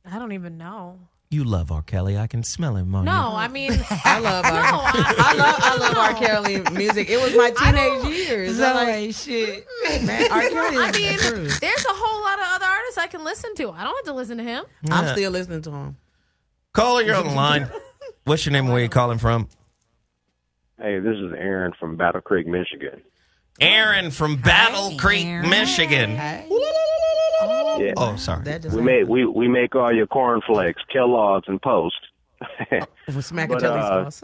I don't even know. You love R. Kelly. I can smell him on you. No, I mean, I love I love R. Kelly music. It was my teenage years. Shit. Man, R. Kelly I is mean, the truth. there's a whole lot of other artists I can listen to. I don't have to listen to him. I'm still listening to him. Caller, you're on the line. What's your name and where you calling from? Hey, this is Aaron from Battle Creek, Michigan. Aaron from Battle Creek, Michigan. Yeah. Oh, sorry. We make all your cornflakes, Kellogg's, and Post. Smacatelli sauce.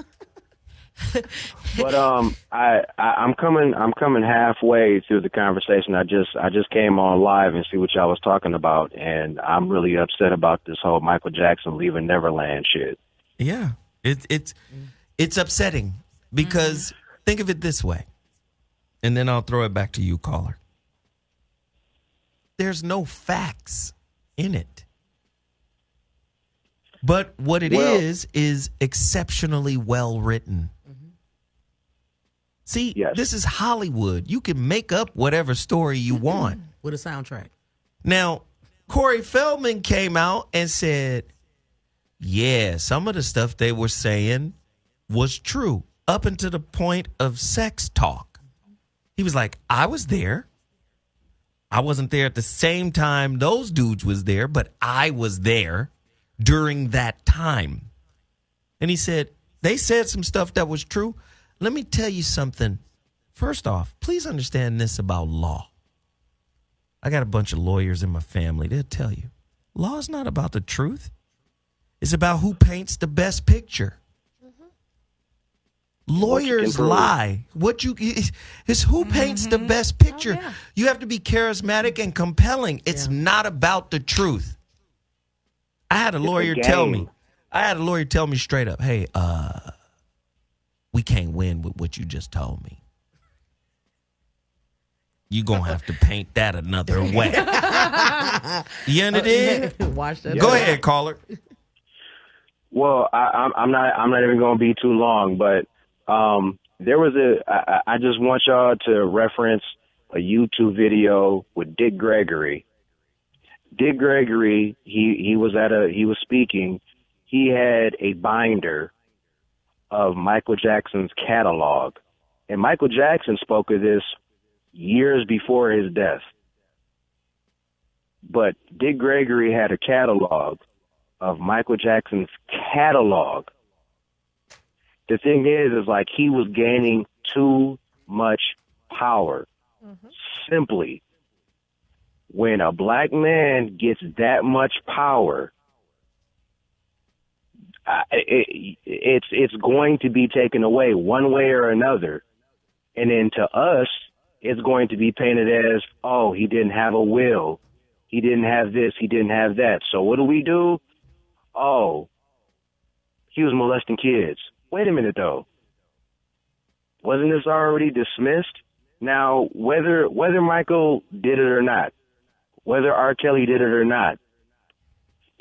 But I'm coming halfway through the conversation. I just came on live and see what y'all was talking about, and I'm really upset about this whole Michael Jackson leaving Neverland shit. Yeah, it's upsetting because think of it this way, and then I'll throw it back to you, caller. There's no facts in it. But what it is exceptionally well written. See, this is Hollywood. You can make up whatever story you want. With a soundtrack. Now, Corey Feldman came out and said, yeah, some of the stuff they were saying was true up until the point of sex talk. He was like, I was there. I wasn't there at the same time those dudes was there, but I was there during that time. And he said, they said some stuff that was true. Let me tell you something. First off, please understand this about law. I got a bunch of lawyers in my family. They'll tell you, law is not about the truth. It's about who paints the best picture. Lawyers lie. It's who paints the best picture. You have to be charismatic and compelling. It's not about the truth. I had a lawyer tell me straight up, hey, we can't win with what you just told me. You're going to have to paint that another way. You understand? Go ahead, caller. Well, I'm not even going to be too long, but there was I just want y'all to reference a YouTube video with Dick Gregory. Dick Gregory, he was speaking. He had a binder of Michael Jackson's catalog, and Michael Jackson spoke of this years before his death. But Dick Gregory had a catalog of Michael Jackson's catalog. The thing is like he was gaining too much power. Simply, when a black man gets that much power, it's going to be taken away one way or another. And then to us, it's going to be painted as, oh, he didn't have a will. He didn't have this. He didn't have that. So what do? Oh, he was molesting kids. Wait a minute, though. Wasn't this already dismissed? Now, whether Michael did it or not, whether R. Kelly did it or not,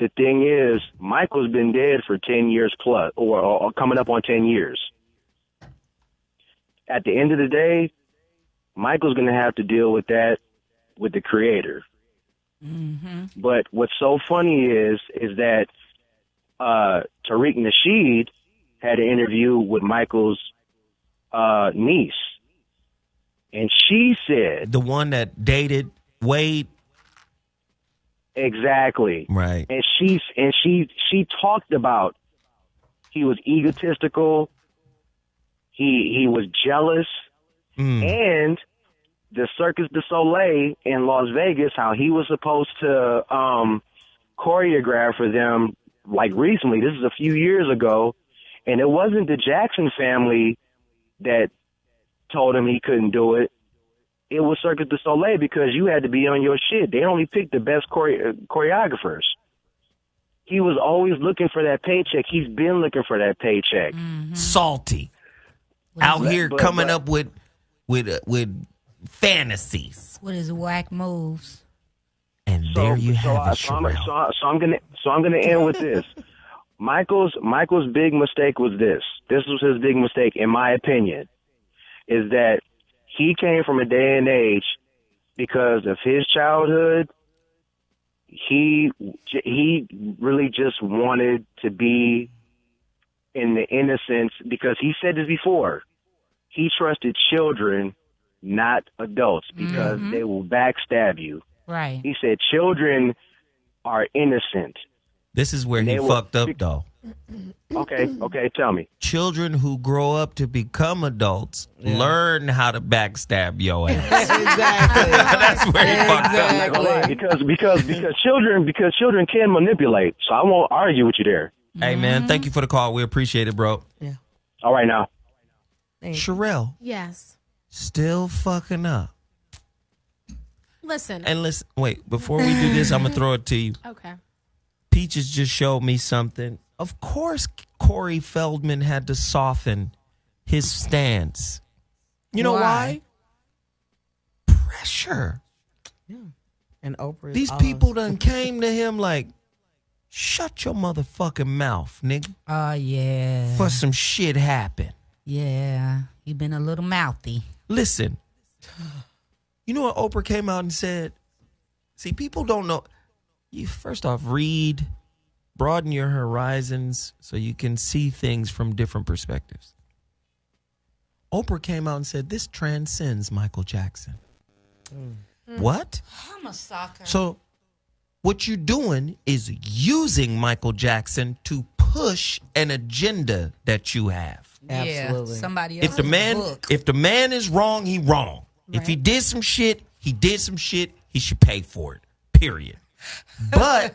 the thing is, Michael's been dead for 10 years plus, or coming up on 10 years. At the end of the day, Michael's going to have to deal with that with the creator. But what's so funny is that Tariq Nasheed had an interview with Michael's niece, and she said, the one that dated Wade. Exactly. Right. And she talked about he was egotistical, he was jealous, and the Cirque du Soleil in Las Vegas, how he was supposed to choreograph for them, like recently, this is a few years ago, and it wasn't the Jackson family that told him he couldn't do it. It was Cirque du Soleil, because you had to be on your shit. They only picked the best choreographers. He was always looking for that paycheck. He's been looking for that paycheck. Salty. out here coming up with fantasies. What is whack moves? And there you have it, Sherelle. So I'm gonna end with this. Michael's big mistake was this. This was his big mistake, in my opinion, is that he came from a day and age because of his childhood. He really just wanted to be in the innocence, because he said this before. He trusted children, not adults, because they will backstab you. Right. He said children are innocent. This is where he fucked up, though. Okay, tell me. Children who grow up to become adults learn how to backstab your ass. Exactly. That's where he fucked up. I'm not gonna lie, because children can manipulate. So I won't argue with you there. Hey, man, thank you for the call. We appreciate it, bro. Yeah. All right, now. Sherelle. Yes. Still fucking up. Listen. And listen, wait, before we do this, I'm going to throw it to you. Okay. Peaches just showed me something. Of course, Corey Feldman had to soften his stance. You know why? Pressure. Yeah. And Oprah. These people done came to him like, shut your motherfucking mouth, nigga. Oh, yeah. For some shit happen. Yeah. You been a little mouthy. Listen. You know what Oprah came out and said? See, people don't know. You first off, read, broaden your horizons so you can see things from different perspectives. Oprah came out and said, this transcends Michael Jackson. What? I'm a sucker. So what you're doing is using Michael Jackson to push an agenda that you have. Absolutely. Yeah, somebody If the man is wrong, he wrong. If he did some shit, he did some shit. He should pay for it. Period. But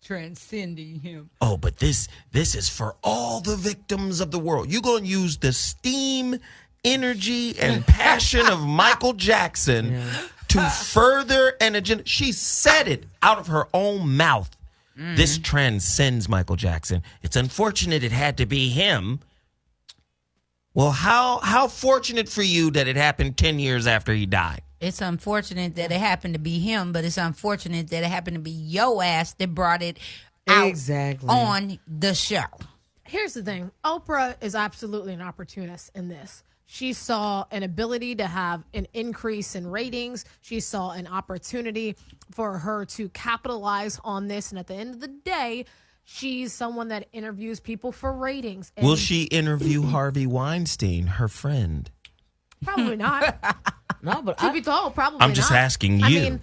transcending him. Oh, but this is for all the victims of the world. You're going to use the steam, energy, and passion of Michael Jackson to further an agenda. She said it out of her own mouth. This transcends Michael Jackson. It's unfortunate it had to be him. Well, how fortunate for you that it happened 10 years after he died. It's unfortunate that it happened to be him, but it's unfortunate that it happened to be your ass that brought it out on the show. Here's the thing. Oprah is absolutely an opportunist in this. She saw an ability to have an increase in ratings. She saw an opportunity for her to capitalize on this. And at the end of the day, she's someone that interviews people for ratings. And will she interview Harvey Weinstein, her friend? Probably not. No, but to be told, probably I'm just not. asking you. I mean,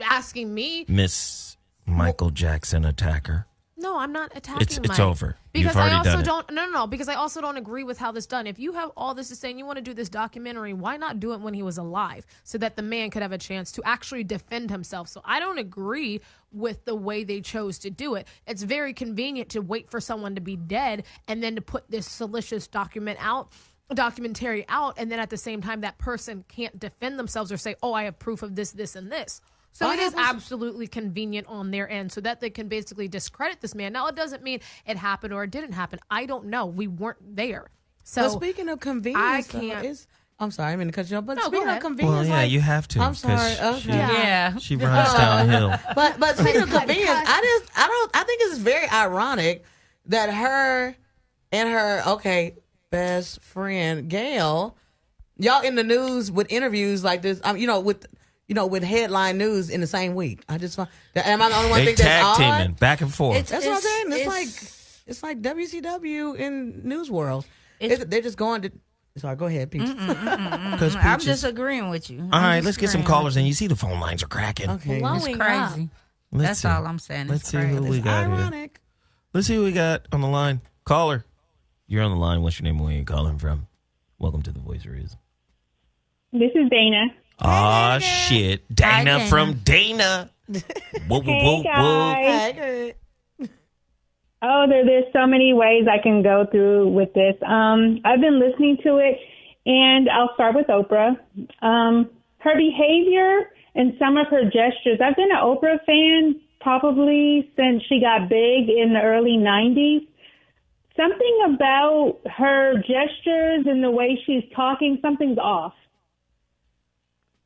asking me. Miss Michael Jackson attacker. No, I'm not attacking It's over. Because You've already I also done it. don't. No. Because I also don't agree with how this done. If you have all this to say and you want to do this documentary, why not do it when he was alive, so that the man could have a chance to actually defend himself? So I don't agree with the way they chose to do it. It's very convenient to wait for someone to be dead and then to put this salacious documentary out, and then at the same time that person can't defend themselves or say, oh, I have proof of this, this, and this. So it is absolutely convenient on their end so that they can basically discredit this man. Now, it doesn't mean it happened or it didn't happen. I don't know. We weren't there. So but speaking of convenience, I can't. I'm sorry, I mean to cut you off, but No, speaking go of ahead. convenience, Well, yeah, you have to. I'm sorry. 'cause Okay. Yeah. She runs downhill. But speaking of convenience, I think it's very ironic that her and her best friend Gail, y'all in the news with interviews like this. With headline news in the same week. I just find am I the only one They think that's odd? tag teaming back and forth. That's what I'm saying. It's like WCW in news world. They're just going to. Sorry, go ahead, Peach. I'm just agreeing with you. All right, let's get some callers in. You see the phone lines are cracking. Okay. It's crazy. That's all I'm saying. Let's It's see crazy. who we got here. Let's see who we got on the line. Caller, you're on the line. What's your name and where you calling from? Welcome to the Voice of Reason. This is Dana. Aw, shit. Dana Dana. from Dana. Whoa, Hey, guys. Oh, there's so many ways I can go through with this. I've been listening to it, and I'll start with Oprah. Her behavior and some of her gestures. I've been an Oprah fan probably since she got big in the early 90s. something about her gestures and the way she's talking, something's off.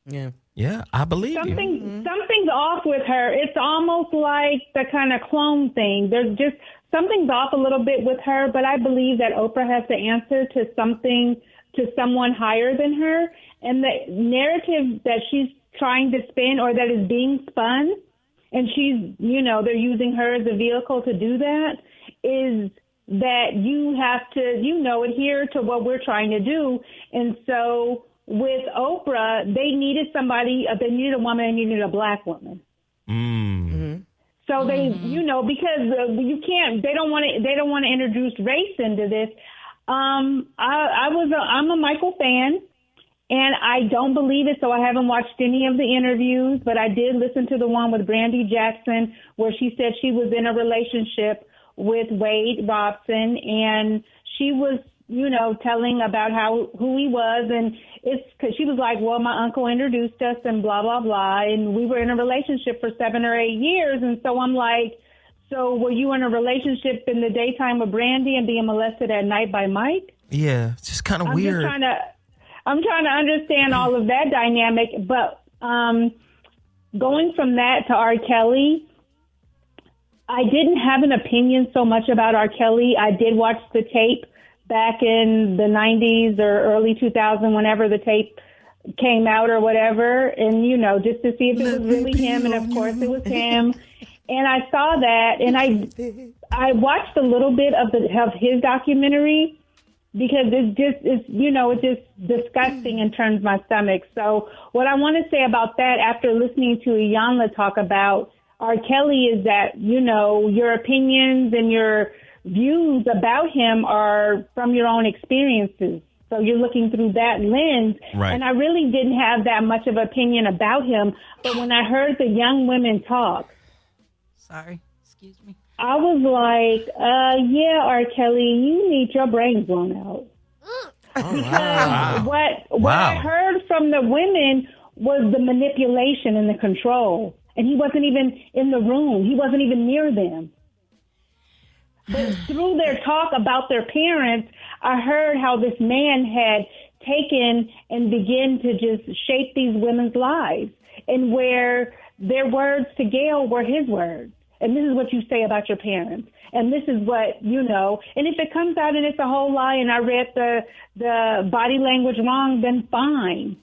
Yeah. Yeah, I believe you. Something's off with her. It's almost like the kind of clone thing. There's just something's off a little bit with her, but I believe that Oprah has to answer to someone higher than her. And the narrative that she's trying to spin, or that is being spun, and she's, they're using her as a vehicle to do that, is that you have to, adhere to what we're trying to do. And so with Oprah, they needed they needed a woman, and they needed a black woman. Mm. So they, because you can't, they don't want to introduce race into this. I'm a Michael fan, and I don't believe it, so I haven't watched any of the interviews, but I did listen to the one with Brandy Jackson where she said she was in a relationship with Wade Robson, and she was, telling about who he was, and it's because she was like, well, my uncle introduced us and blah, blah, blah, and we were in a relationship for 7 or 8 years, and so I'm like, so were you in a relationship in the daytime with Brandy and being molested at night by Mike? Yeah, it's just kind of weird. I'm trying to understand all of that dynamic, but going from that to R. Kelly, I didn't have an opinion so much about R. Kelly. I did watch the tape back in the 90s or early 2000, whenever the tape came out or whatever, and, just to see if it was really him, and of course it was him. And I saw that, and I watched a little bit of his documentary, because it's just disgusting and turns my stomach. So what I want to say about that, after listening to Iyanla talk about R. Kelly, is that, your opinions and your views about him are from your own experiences. So you're looking through that lens. Right. And I really didn't have that much of an opinion about him. But when I heard the young women talk, sorry, excuse me, I was like, yeah, R. Kelly, you need your brains blown out. Because what I heard from the women was the manipulation and the control. And he wasn't even in the room. He wasn't even near them. But through their talk about their parents, I heard how this man had taken and began to just shape these women's lives, and where their words to Gail were his words. And this is what you say about your parents. And this is what, and if it comes out and it's a whole lie and I read the body language wrong, then fine.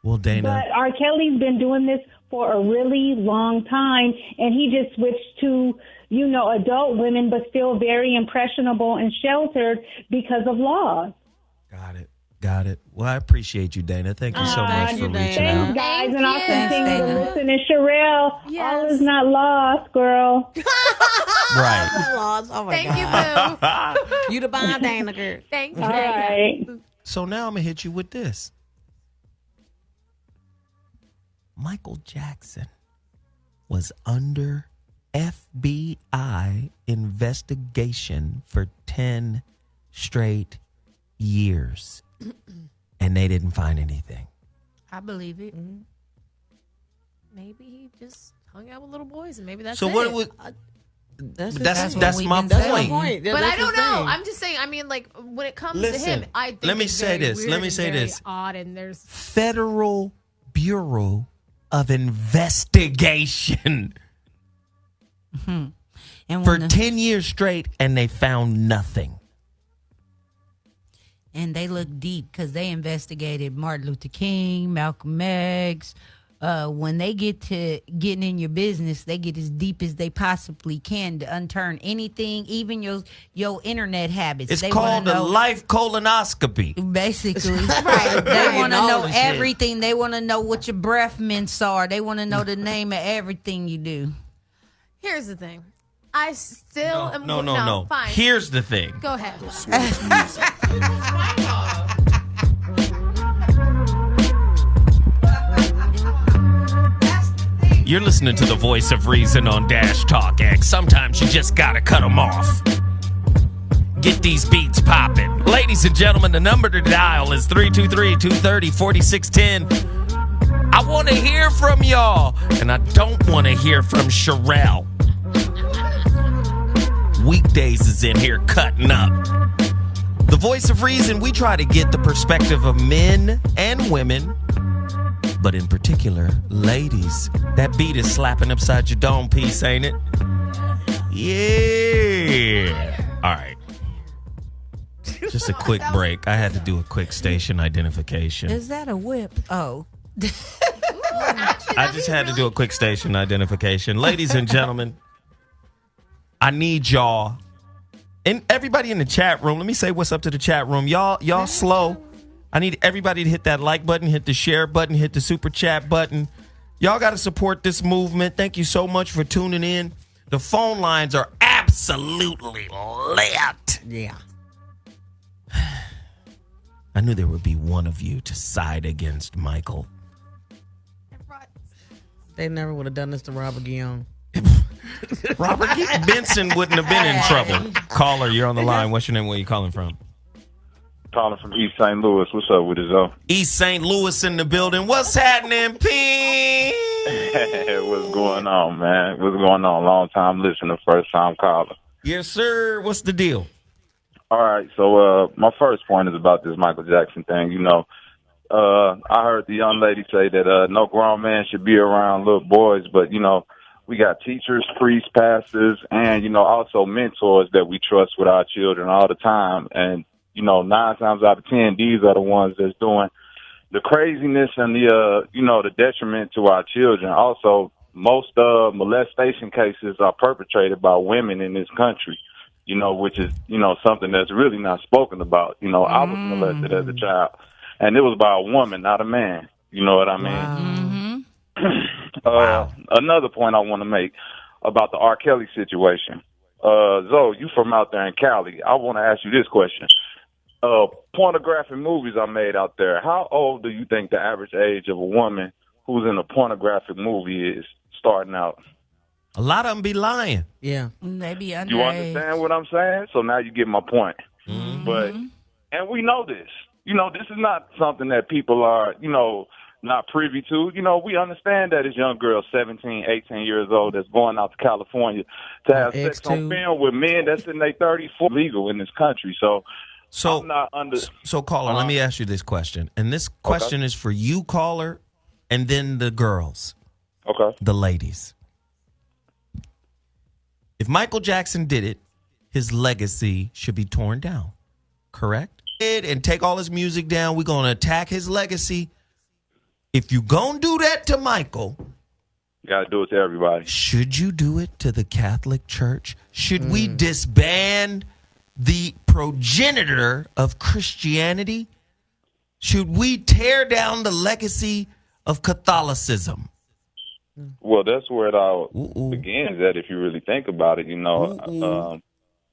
Well, Dana. But R. Kelly's been doing this for a really long time, and he just switched to, adult women, but still very impressionable and sheltered because of laws. Got it. Well, I appreciate you, Dana. Thank you so much for reaching out. Thanks, guys. And I'll continue to listen. And Sherelle, all is not lost, girl. Right. Lost. Oh, my Thank God. you, boo. You the bomb, Dana, girl. Thank you. All right. So now I'm going to hit you with this. Michael Jackson was under FBI investigation for 10 straight years, and they didn't find anything. I believe it. Mm-hmm. Maybe he just hung out with little boys, and maybe that's so it. what was? That's my point. But I don't know. I'm just saying. I mean, like when it comes to him, I think let me it's say very this. weird Let me and say very this. Odd, and there's Federal Bureau of Investigation and for 10 years straight, and they found nothing. And they look deep because they investigated Martin Luther King, Malcolm X. When they get to getting in your business, they get as deep as they possibly can to unturn anything, even your internet habits. It's they called a life colonoscopy. Basically, right. They want to know everything. They want to know what your breath mints are. They want to know the name of everything you do. Here's the thing. I still am. No. Fine. Here's the thing. Go ahead. You're listening to the voice of reason on Dash Talk X. Sometimes you just gotta cut them off. Get these beats popping. Ladies and gentlemen, the number to dial is 323-230-4610. I want to hear from y'all, and I don't want to hear from Sherelle. weekdays is in here cutting up. The Voice of Reason, we try to get the perspective of men and women, but in particular, ladies. That beat is slapping upside your dome piece, ain't it? Yeah. All right. Just a quick break. I had to do a quick station identification. Is that a whip? Oh. I just had to do a quick station identification. Ladies and gentlemen, I need y'all and everybody in the chat room. Let me say what's up to the chat room. Y'all slow. I need everybody to hit that like button, hit the share button, hit the super chat button. Y'all got to support this movement. Thank you so much for tuning in. The phone lines are absolutely lit. Yeah. I knew there would be one of you to side against Michael. They never would have done this to Robert Guillaume. Robert Benson wouldn't have been in trouble. Caller, you're on the line. What's your name? Where you calling from? Calling from East St. Louis. What's up with it, though? East St. Louis in the building. What's happening, P? What's going on, man? What's going on? Long time listener, first time caller. Yes, sir. What's the deal? All right. So my first point is about this Michael Jackson thing. You know, I heard the young lady say that no grown man should be around little boys, but, you know, we got teachers, priests, pastors, and, you know, also mentors that we trust with our children all the time. And, you know, 9 times out of 10, these are the ones that's doing the craziness and the, you know, the detriment to our children. Also, most molestation cases are perpetrated by women in this country, you know, which is, you know, something that's really not spoken about. You know, I was molested as a child, and it was by a woman, not a man. You know what I mean? Wow. Another point I want to make about the R. Kelly situation. Zoe, you from out there in Cali. I want to ask you this question. Pornographic movies are made out there. How old do you think the average age of a woman who's in a pornographic movie is starting out? A lot of them be lying. Yeah. They be underage. You understand what I'm saying? So now you get my point. But, and we know this. You know, this is not something that people are, you know, not privy to. You know, we understand that it's young girls, 17, 18 years old, that's going out to California to have sex on film with men that's in their 30s, 40 legal in this country. So I'm not under. So caller, let me ask you this question. And this question is for you, caller, and then the girls. Okay. The ladies. If Michael Jackson did it, his legacy should be torn down. Correct? And take all his music down. We're going to attack his legacy. If you going to do that to Michael, you got to do it to everybody. Should you do it to the Catholic Church? Should we disband the progenitor of Christianity? Should we tear down the legacy of Catholicism? Well, that's where it all begins at, if you really think about it. You know,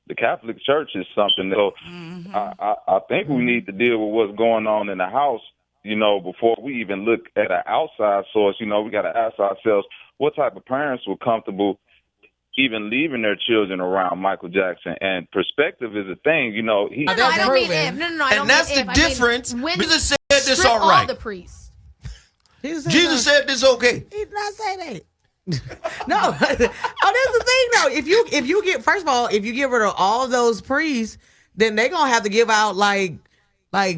the Catholic Church is something. So I think we need to deal with what's going on in the house, you know, before we even look at an outside source. You know, we got to ask ourselves what type of parents were comfortable even leaving their children around Michael Jackson. And perspective is a thing, you know. I don't mean if. No, I don't and that's mean the if. difference. I mean, when Jesus said this strip all right. all the priests. Jesus said this okay. He did not say that. No, that's the thing though. If you get, first of all, if you get rid of all of those priests, then they're gonna have to give out like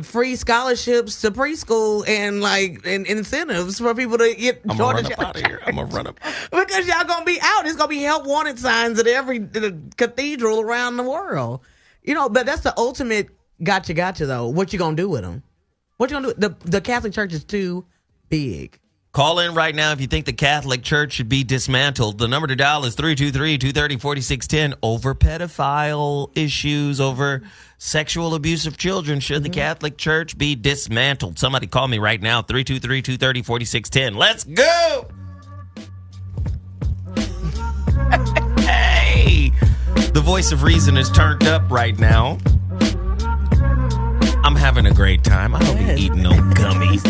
free scholarships to preschool and and incentives for people to get. I'm gonna run up out of here. I'm gonna run up because y'all gonna be out. It's gonna be help wanted signs at every cathedral around the world. You know, but that's the ultimate gotcha though. What you gonna do with them? What you gonna do? The Catholic Church is too big. Call in right now if you think the Catholic Church should be dismantled. The number to dial is 323-230-4610. Over pedophile issues, over sexual abuse of children, should the Catholic Church be dismantled? Somebody call me right now, 323-230-4610. Let's go! Hey! The voice of reason is turned up right now. I'm having a great time. I don't be eating no gummies.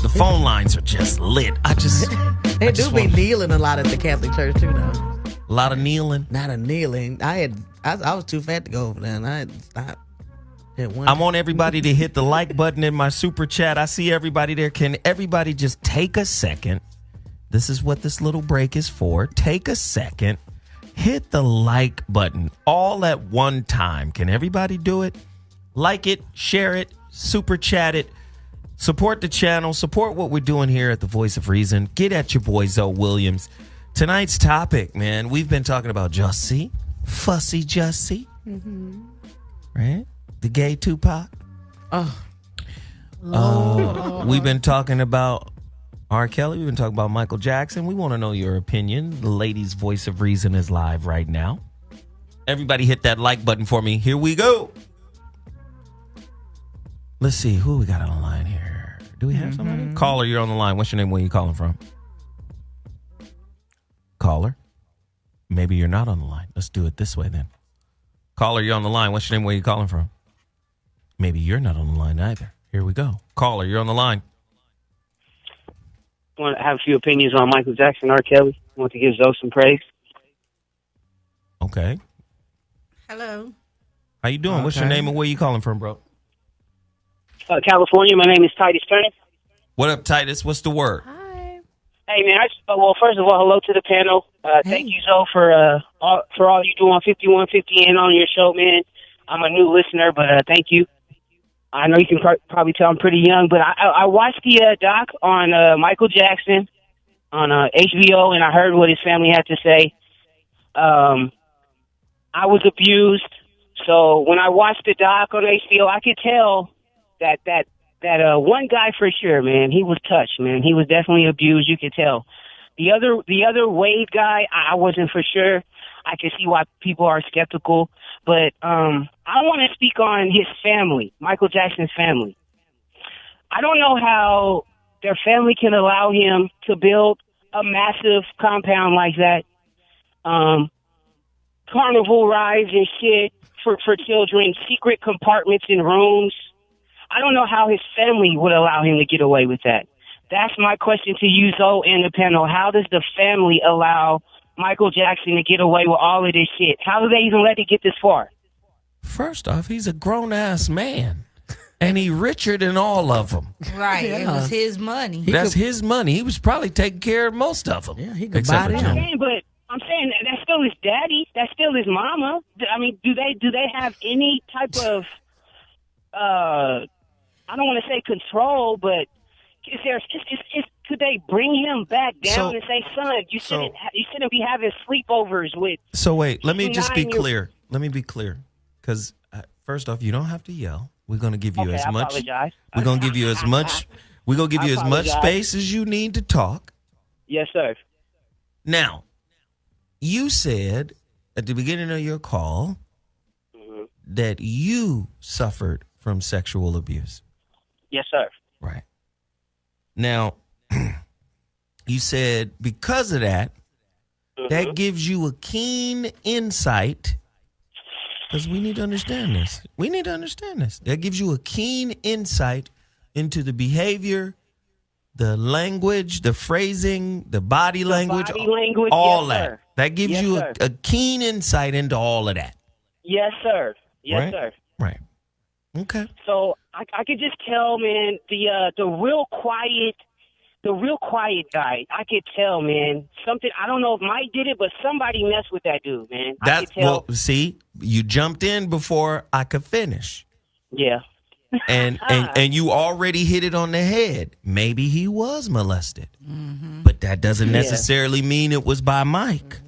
The phone lines are just lit. They do be kneeling a lot at the Catholic Church too, though. A lot of kneeling. Not a kneeling. I was too fat to go over there, and I had to stop. I want everybody to hit the like button in my super chat. I see everybody there. Can everybody just take a second This is what this little break is for. Take a second. Hit the like button all at one time. Can everybody do it? Like it, share it, super chat it. Support the channel. Support what we're doing here at the Voice of Reason. Get at your boy, Zoe Williams. Tonight's topic, man, we've been talking about Jussie. Fussy Jussie. Mm-hmm. Right? The gay Tupac. We've been talking about R. Kelly. We've been talking about Michael Jackson. We want to know your opinion. The ladies' Voice of Reason is live right now. Everybody hit that like button for me. Here we go. Let's see who we got on the line here. Do we have somebody? Caller, you're on the line. What's your name? Where you calling from? Caller? Maybe you're not on the line. Let's do it this way then. Caller, you're on the line. What's your name? Where you calling from? Maybe you're not on the line either. Here we go. Caller, you're on the line. I want to have a few opinions on Michael Jackson, R. Kelly. I want to give Zoe some praise. Okay. Hello. How you doing? What's your name and where you calling from, bro? California. My name is Titus Turner. What up, Titus? What's the word? Hey, man. Well, first of all, hello to the panel. Thank you, Zoe, for all you do on 5150 and on your show, man. I'm a new listener, but thank you. I know you can probably tell I'm pretty young, but I watched the doc on Michael Jackson on HBO, and I heard what his family had to say. I was abused, so when I watched the doc on HBO, I could tell that one guy for sure, man, he was touched, man. He was definitely abused. You could tell. The other Wade guy, I wasn't for sure. I can see why people are skeptical, but I want to speak on his family, Michael Jackson's family. I don't know how their family can allow him to build a massive compound like that, carnival rides and shit for children, secret compartments in rooms. I don't know how his family would allow him to get away with that. That's my question to you, Zoe, and the panel. How does the family allow Michael Jackson to get away with all of this shit? How do they even let it get this far? First off, he's a grown-ass man, and he richer than all of them. Right. It was his money. That's his money. He was probably taking care of most of them. Yeah, he could buy them. I'm saying that's still his daddy. That's still his mama. I mean, do they have any type of I don't want to say control, but could they bring him back down and say, son, you shouldn't be having sleepovers with? So wait, let me just be clear. Let me be clear, because first off, you don't have to yell. We're going to give you as much. Apologize. We're going to give you as much. We're going to give you as much space as you need to talk. Yes, sir. Now, you said at the beginning of your call that you suffered from sexual abuse. Yes, sir. Right. Now, you said because of that, that gives you a keen insight, because we need to understand this. That gives you a keen insight into the behavior, the language, the phrasing, the body language, all yes, that. Sir. That gives yes, you sir. a keen insight into all of that. Yes, sir. Yes, right? sir. Right. Okay. So I could just tell, man, the real quiet guy. I could tell, man, something. I don't know if Mike did it, but somebody messed with that dude, man. I could tell. Well, see, you jumped in before I could finish. Yeah. and you already hit it on the head. Maybe he was molested, but that doesn't necessarily mean it was by Mike.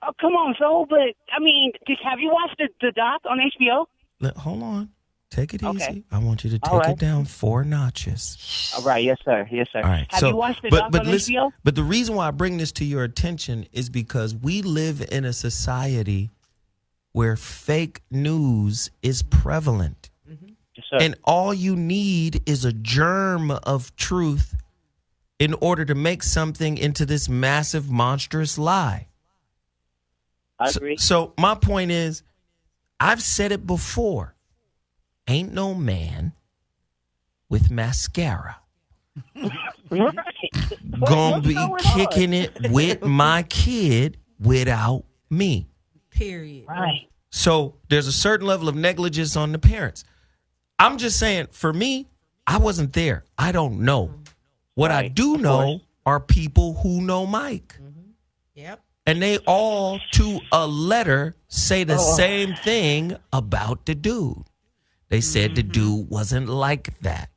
Oh, come on, so, but I mean, have you watched the doc on HBO? Hold on. Take it Okay. easy. I want you to take it down 4 notches. All right. Yes, sir. Yes, sir. All right. Have you watched the doc on HBO? But the reason why I bring this to your attention is because we live in a society where fake news is prevalent. Yes, sir. And all you need is a germ of truth in order to make something into this massive, monstrous lie. I agree. So my point is, I've said it before. Ain't no man with mascara gonna be kicking it with my kid without me. Period. Right. So there's a certain level of negligence on the parents. I'm just saying, for me, I wasn't there. I don't know. What I do know are people who know Mike. Yep. And they all, to a letter, say the same thing about the dude. They said the dude wasn't like that.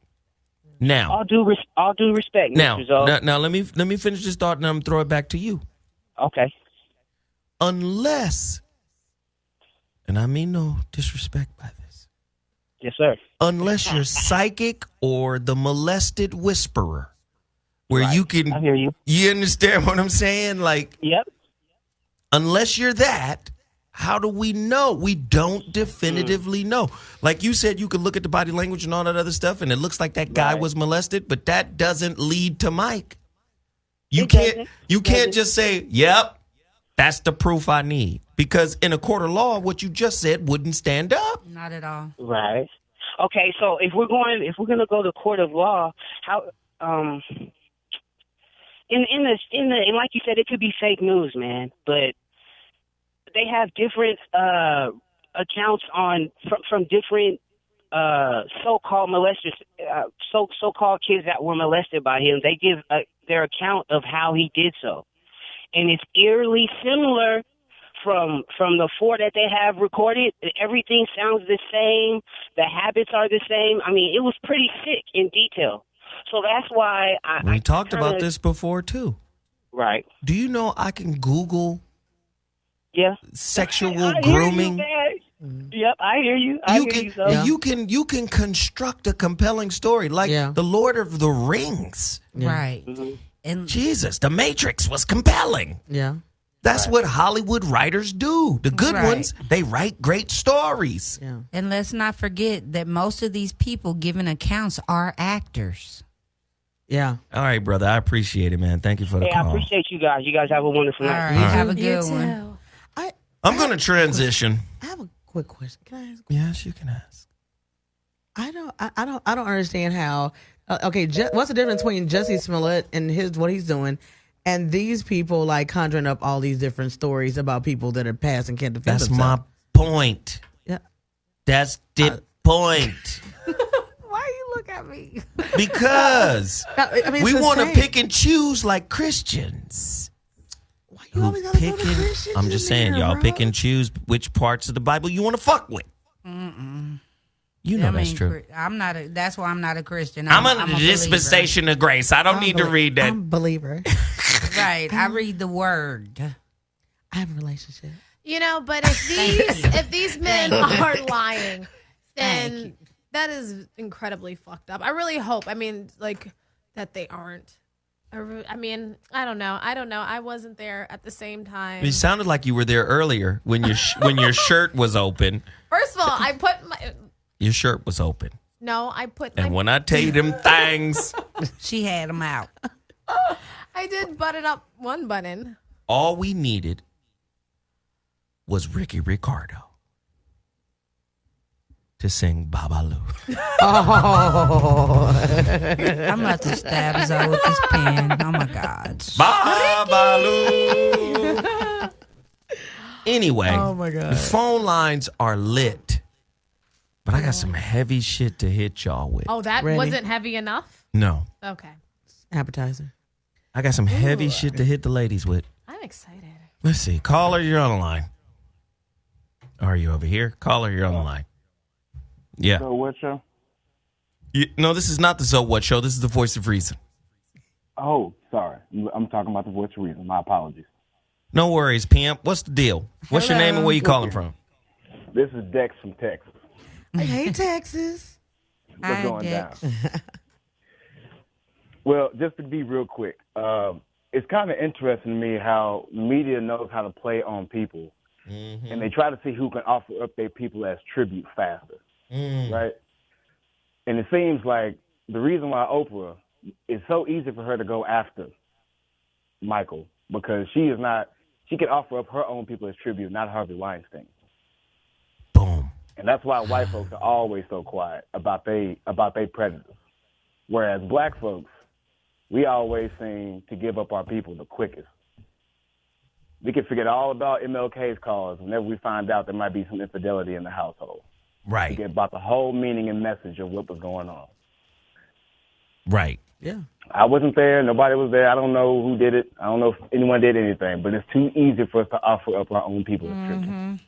Now, all due respect, now, Mr. Zoe. now, let me finish this thought, and I'm gonna throw it back to you. Okay. Unless, and I mean no disrespect by this. Yes, sir. Unless you're psychic or the molested whisperer, where you can, I hear you. You understand what I'm saying? Like, yep. Unless you're that, how do we know? We don't definitively know. Like you said, you could look at the body language and all that other stuff, and it looks like that guy was molested, but that doesn't lead to Mike. You can't just say, "Yep, that's the proof I need," because in a court of law, what you just said wouldn't stand up. Not at all. Right. Okay, so if we're gonna go to court of law, how in like you said, it could be fake news, man, but they have different accounts from different so-called molesters, so-called kids that were molested by him. They give their account of how he did so, and it's eerily similar from the 4 that they have recorded. Everything sounds the same. The habits are the same. I mean, it was pretty sick in detail. So that's why we talked about this before too. Right. Do you know I can Google sexual I grooming? Hear you, yep, I hear you. I hear you. So. You can construct a compelling story like the Lord of the Rings. Right. Mm-hmm. And Jesus, The Matrix was compelling. Yeah. That's what Hollywood writers do. The good Right. ones, they write great stories. Yeah. And let's not forget that most of these people giving accounts are actors. Yeah. All right, brother. I appreciate it, man. Thank you for the Hey, call. I appreciate you guys. You guys have a wonderful All night. right. Have a good one. I'm going to transition. I have a quick question. Can I ask? Yes, you can ask. I don't understand how. What's the difference between Jussie Smollett and what he's doing, and these people like conjuring up all these different stories about people that are passed and can't defend That's themselves? my point. Yeah. That's the point. Why you look at me? Because I mean, we it's the want to same. pick and choose like Christians. You always gotta go to Christians I'm just in saying, there, y'all bro. pick and choose which parts of the Bible you want to fuck with. You know That that's ain't true. I'm not. That's why I'm not a Christian. I'm under a the believer. dispensation of grace. I don't need to read that. I'm a believer. Right. I read the word. I have a relationship. You know, but if these men are lying, then that is incredibly fucked up. I really hope. I mean, like that they aren't. I mean, I don't know. I wasn't there at the same time. You sounded like you were there earlier when your when your shirt was open. First of all, I put my Your shirt was open. no. I put And my. when I tell you them things, She had them out. I did button up one button. all we needed was Ricky Ricardo to sing Babalu. Oh. I'm about to stab Zoe with this pen. Oh my God. Babalu. Anyway, Oh, my God. the phone lines are lit. But I got some heavy shit to hit y'all with. Oh, that Ready? wasn't heavy enough. No. Okay, Appetizer. I got some heavy shit to hit the ladies with. I'm excited. Let's see. Caller, you're on the line. Are you over here? Caller, you're on the line. Yeah. So what show? No, this is not the So What Show. This is the Voice of Reason. Oh, sorry. I'm talking about the voice of reason. My apologies. No worries, Pimp. What's the deal? What's your name and where you calling from? This is Dex from Texas. Hey, Texas. What's going down? Well, just to be real quick, it's kind of interesting to me how media knows how to play on people, and they try to see who can offer up their people as tribute faster, right? And it seems like the reason why Oprah is so easy for her to go after Michael, because she can offer up her own people as tribute, not Harvey Weinstein. Boom. And that's why white folks are always so quiet about they predators. Whereas black folks, we always seem to give up our people the quickest. We can forget all about MLK's cause whenever we find out there might be some infidelity in the household. Right. Forget about the whole meaning and message of what was going on. Right. Yeah. I wasn't there. Nobody was there. I don't know who did it. I don't know if anyone did anything. But it's too easy for us to offer up our own people as Christians.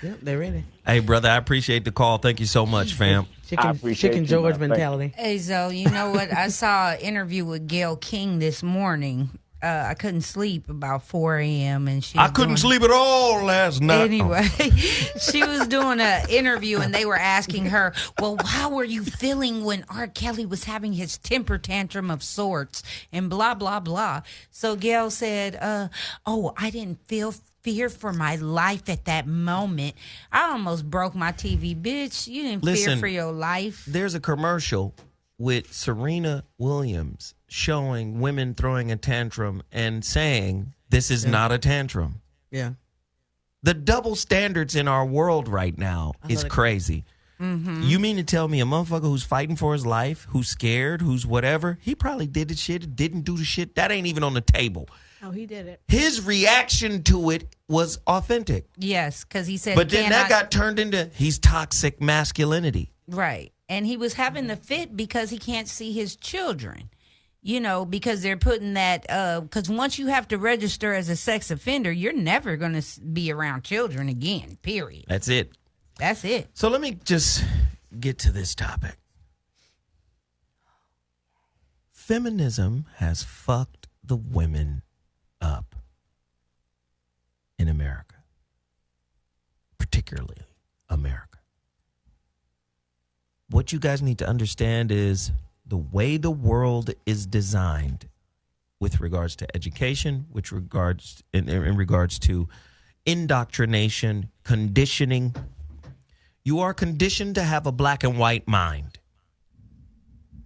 Yep, they're ready. Hey, brother, I appreciate the call. Thank you so much, fam. Chicken George mentality. Hey, Zoe, you know what? I saw an interview with Gayle King this morning. I couldn't sleep about 4 a.m. and I couldn't sleep at all last night. Anyway, she was doing an interview and they were asking her, well, how were you feeling when R. Kelly was having his temper tantrum of sorts and blah, blah, blah. So Gayle said, I didn't feel fear for my life at that moment. I almost broke my TV. Bitch, you didn't fear for your life. There's a commercial with Serena Williams showing women throwing a tantrum and saying this is not a tantrum. Yeah. The double standards in our world right now is crazy. Mm-hmm. You mean to tell me a motherfucker who's fighting for his life, who's scared, who's whatever, he probably did the shit, didn't do the shit. That ain't even on the table. Oh, he did it. His reaction to it was authentic. Yes, because he said, but then that got turned into he's toxic masculinity. Right. And he was having the fit because he can't see his children. You know, because they're putting that, because once you have to register as a sex offender, you're never going to be around children again, period. That's it. That's it. So let me just get to this topic. Feminism has fucked the women up in America, particularly America. What you guys need to understand is the way the world is designed with regards to education, with regards in regards to indoctrination, conditioning. You are conditioned to have a black and white mind.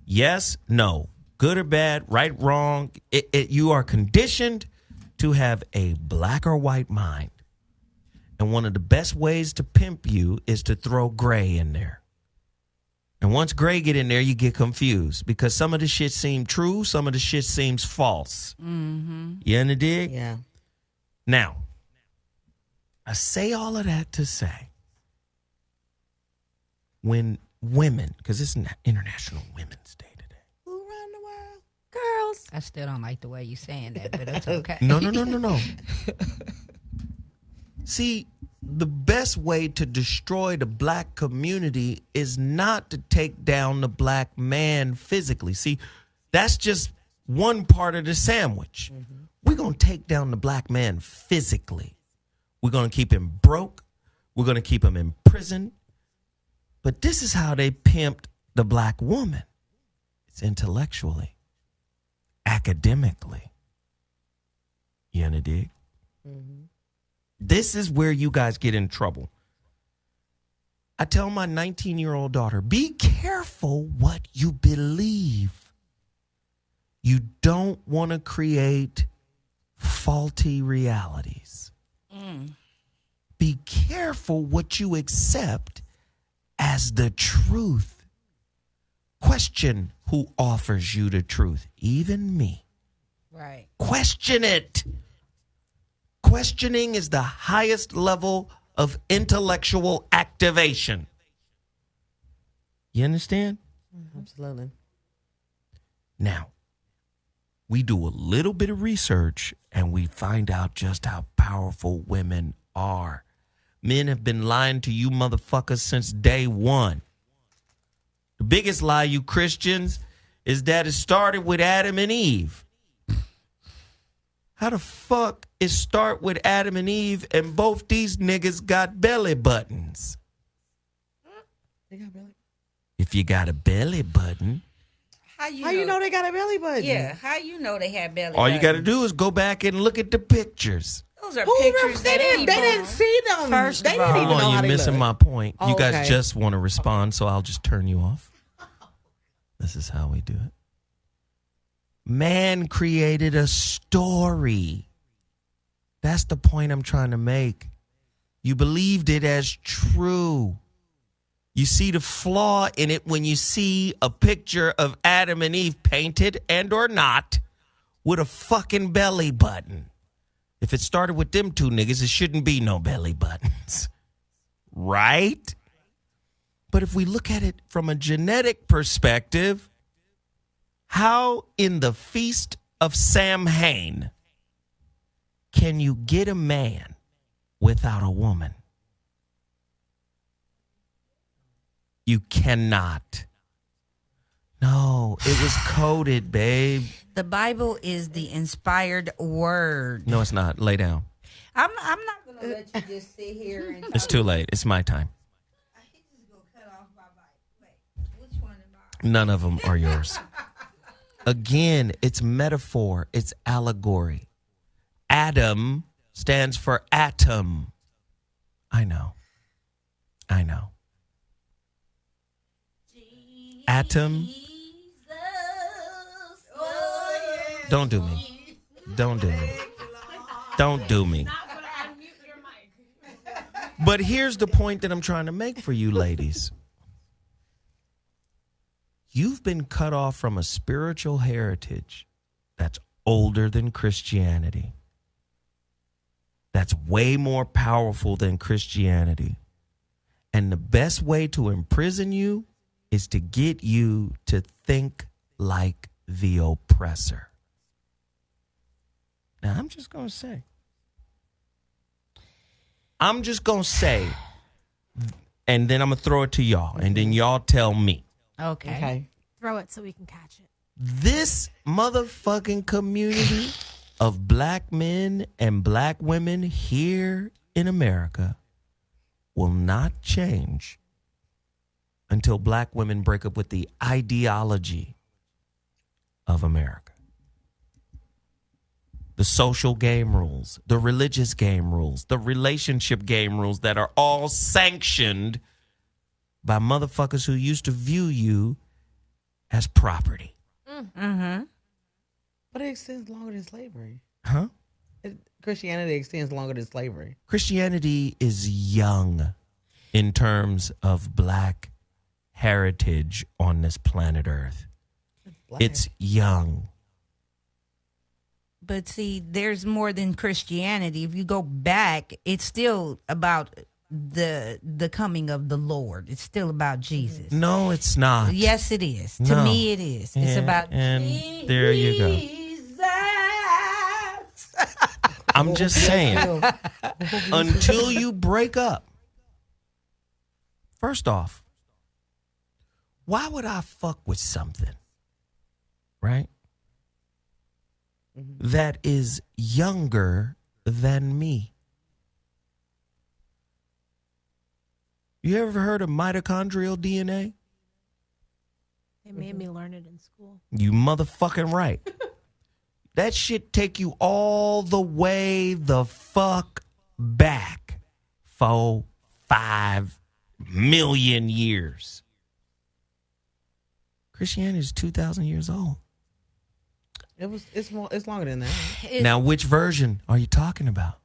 Yes, no, good or bad, right, wrong. You are conditioned to have a black or white mind. And one of the best ways to pimp you is to throw gray in there. And once gray get in there, you get confused because some of the shit seems true, some of the shit seems false. Mm-hmm. You in the dig? Yeah. Now, I say all of that to say, when women, because it's International Women's Day today. Who run the world? Girls. I still don't like the way you're saying that, but it's okay. No. See, the best way to destroy the black community is not to take down the black man physically. See, that's just one part of the sandwich. Mm-hmm. We're going to take down the black man physically. We're going to keep him broke. We're going to keep him in prison. But this is how they pimped the black woman. It's intellectually, academically. You understand? Dig? Mm-hmm. This is where you guys get in trouble. I tell my 19-year-old daughter, be careful what you believe. You don't want to create faulty realities. Be careful what you accept as the truth. Question who offers you the truth, even me. Right. Question it. Questioning is the highest level of intellectual activation. You understand? Absolutely. Now, we do a little bit of research and we find out just how powerful women are. Men have been lying to you motherfuckers since day one. The biggest lie, you Christians, is that it started with Adam and Eve. How the fuck it start with Adam and Eve and both these niggas got belly buttons? They got belly. If you got a belly button, How you know they got a belly button? Yeah, how you know they had belly all button? you got to do is go back and look at the pictures. Those are Who pictures they that didn't, they didn't see them. First they of didn't all- even know Hold on, how you're they missing look. my point. You guys Okay. just want to respond, so I'll just turn you off. This is how we do it. Man created a story. That's the point I'm trying to make. You believed it as true. You see the flaw in it when you see a picture of Adam and Eve painted and or not with a fucking belly button. If it started with them two niggas, it shouldn't be no belly buttons. Right? But if we look at it from a genetic perspective, How in the Feast of Samhain can you get a man without a woman? You cannot. No, it was coded, babe. The Bible is the inspired word. No, it's not. Lay down. I'm not going to let you just sit here and It's too late. It's my time. None of them are yours. Again, it's metaphor. It's allegory. Adam stands for atom. I know. Atom. Don't do me. Don't do me. But here's the point that I'm trying to make for you ladies. You've been cut off from a spiritual heritage that's older than Christianity. That's way more powerful than Christianity. And the best way to imprison you is to get you to think like the oppressor. Now, I'm just going to say, and then I'm going to throw it to y'all, and then y'all tell me. Okay. Throw it so we can catch it. This motherfucking community of black men and black women here in America will not change until black women break up with the ideology of America. The social game rules, the religious game rules, the relationship game rules that are all sanctioned by motherfuckers who used to view you as property. Mm-hmm. But it extends longer than slavery. Huh? Christianity extends longer than slavery. Christianity is young in terms of black heritage on this planet Earth. It's young. But see, there's more than Christianity. If you go back, it's still about the coming of the Lord. It's still about Jesus. No, it's not. Yes, it is. No. To me, it is. It's about Jesus. There you go. I'm just saying, until you break up, first off, why would I fuck with something, right, that is younger than me? You ever heard of mitochondrial DNA? They made me learn it in school. You motherfucking right. That shit take you all the way the fuck back 4-5 million years. Christianity is 2,000 years old. It's longer than that. Now, which version are you talking about,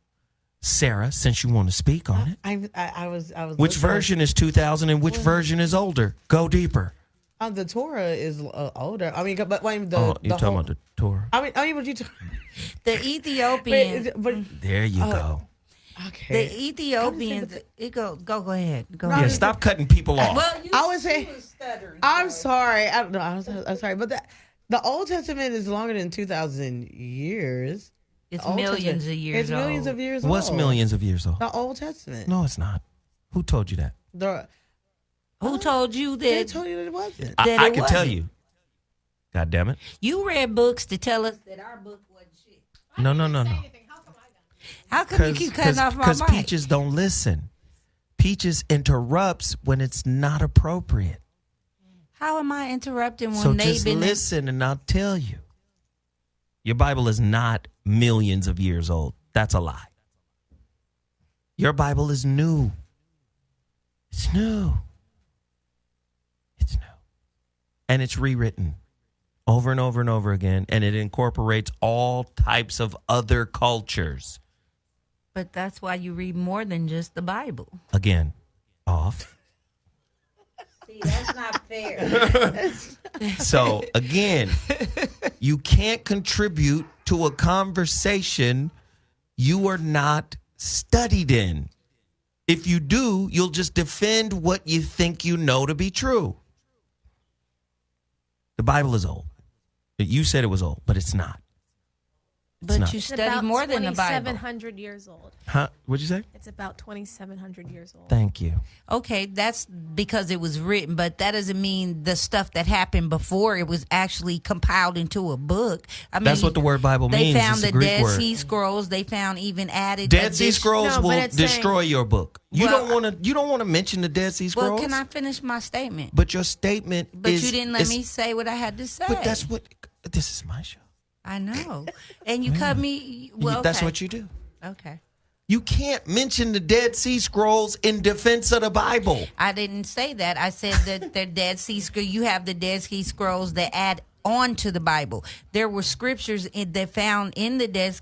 Sarah? Since you want to speak on it, I was. Which version is 2,000 and which version is older? Go deeper. The Torah is older. I mean, but wait, you're talking about the Torah. I mean, what you? The Ethiopians. There you go. Okay. The Ethiopians. Go ahead. Go Yeah, ahead. stop cutting people off. Well, I would say. I'm sorry. I don't know. I'm sorry, but the Old Testament is longer than 2,000 years. It's millions of years. It's millions of years old. What's millions of years old? The Old Testament. No, it's not. Who told you that? Who told you that? They told you that it wasn't. I can tell you. God damn it. You read books to tell us that our book wasn't shit. No. How come you keep cutting off my Because mic? Peaches don't listen. Peaches interrupts when it's not appropriate. How am I interrupting when So they've just been listen and I'll tell you. Your Bible is not millions of years old. That's a lie. Your Bible is new. It's new. It's new. And it's rewritten over and over and over again. And it incorporates all types of other cultures. But that's why you read more than just the Bible. Again, off. See, that's not fair. So, again, you can't contribute to a conversation you are not studied in. If you do, you'll just defend what you think you know to be true. The Bible is old. You said it was old, but it's not. But not. you It's study about more than the Bible. 2,700 years old. Huh? What'd you say? It's about 2,700 years old. Thank you. Okay, that's because it was written, but that doesn't mean the stuff that happened before it was actually compiled into a book. I mean, That's what the word Bible they means. found It's a the Greek Dead word. Sea Scrolls. They found even added Dead Sea addition- Scrolls No, but will it's saying- destroy your book. You Well, don't want to mention the Dead Sea Scrolls. Well, can I finish my statement? But your statement But is you didn't let me say what I had to say. But that's what this is my show. I know. And you cut me. Well, That's okay. what you do. Okay. You can't mention the Dead Sea Scrolls in defense of the Bible. I didn't say that. I said that the Dead Sea Scrolls, you have the Dead Sea Scrolls that add on to the Bible. There were scriptures that found in the Dead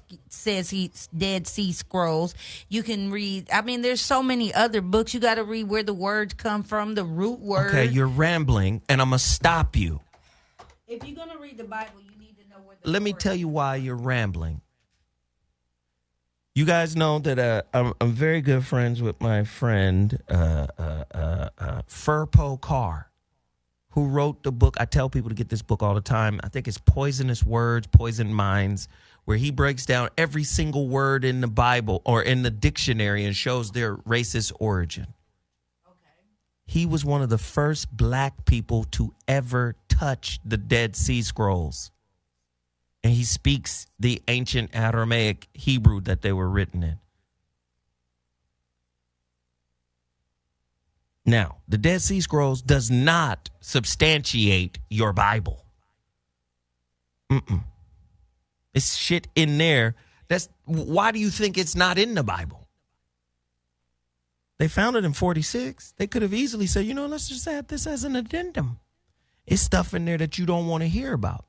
Sea Scrolls. You can read. I mean, there's so many other books. You got to read where the words come from, the root word. Okay, you're rambling, and I'm going to stop you. If you're going to read the Bible, you need to know where Let me tell you why you're rambling. You guys know that I'm very good friends with my friend Furpo Carr, who wrote the book. I tell people to get this book all the time. I think it's Poisonous Words, Poisoned Minds, where he breaks down every single word in the Bible or in the dictionary and shows their racist origin. He was one of the first black people to ever touch the Dead Sea Scrolls. And he speaks the ancient Aramaic Hebrew that they were written in. Now, the Dead Sea Scrolls does not substantiate your Bible. It's shit in there. Why do you think it's not in the Bible? They found it in 46. They could have easily said, let's just add this as an addendum. It's stuff in there that you don't want to hear about.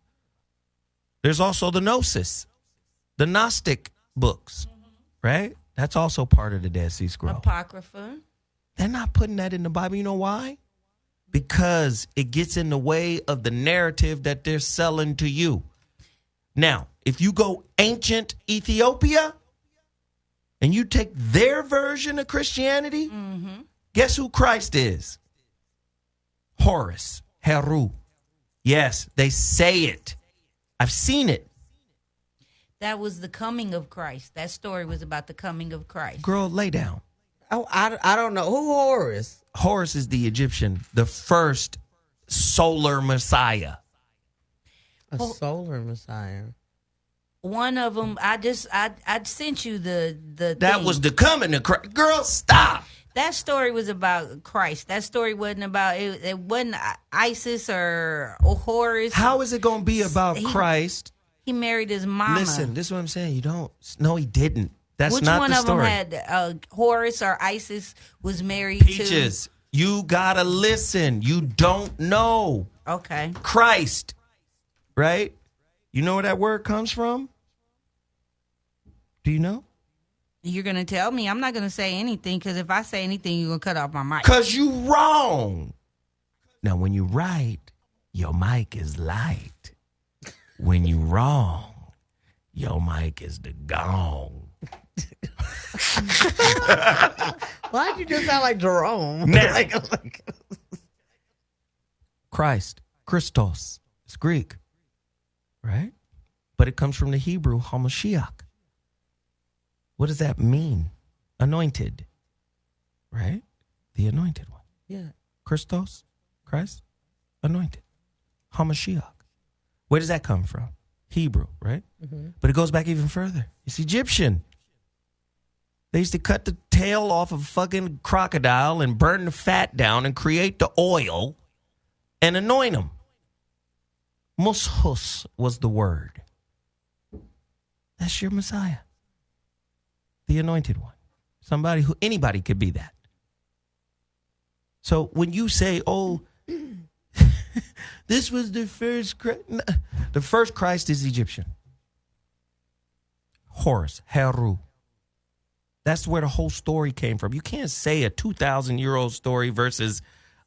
There's also the Gnosis, the Gnostic books, right? That's also part of the Dead Sea Scroll. Apocrypha. They're not putting that in the Bible. You know why? Because it gets in the way of the narrative that they're selling to you. Now, if you go ancient Ethiopia and you take their version of Christianity, guess who Christ is? Horus, Heru. Yes, they say it. I've seen it. That was the coming of Christ. That story was about the coming of Christ. Girl, lay down. Oh, I don't know. Who Horus? Horus is the Egyptian, the first solar messiah. A solar messiah. One of them, I sent you the That thing. was the coming of Christ. Girl, stop. That story was about Christ. That story wasn't about it wasn't ISIS or Horus. How is it going to be about Christ? He married his mama. Listen, this is what I'm saying. You don't. No, he didn't. That's Which not one the of story. them had Horus or ISIS was married Peaches, you gotta listen. You don't know. Okay. Christ, right? You know where that word comes from? Do you know? You're going to tell me. I'm not going to say anything because if I say anything, you're going to cut off my mic. Because you wrong. Now, when you right, your mic is light. When you wrong, your mic is the gong. Why'd you just sound like Jerome? Now, Christ, Christos, it's Greek, right? But it comes from the Hebrew Hamashiach. What does that mean? Anointed, right? The anointed one. Yeah. Christos, Christ, anointed. Hamashiach. Where does that come from? Hebrew, right? But it goes back even further. It's Egyptian. They used to cut the tail off of a fucking crocodile and burn the fat down and create the oil and anoint them. Mushus was the word. That's your Messiah. The anointed one. Somebody who, anybody could be that. So when you say, oh, this was the first Christ. The first Christ is Egyptian. Horus, Heru. That's where the whole story came from. You can't say a 2,000-year-old story versus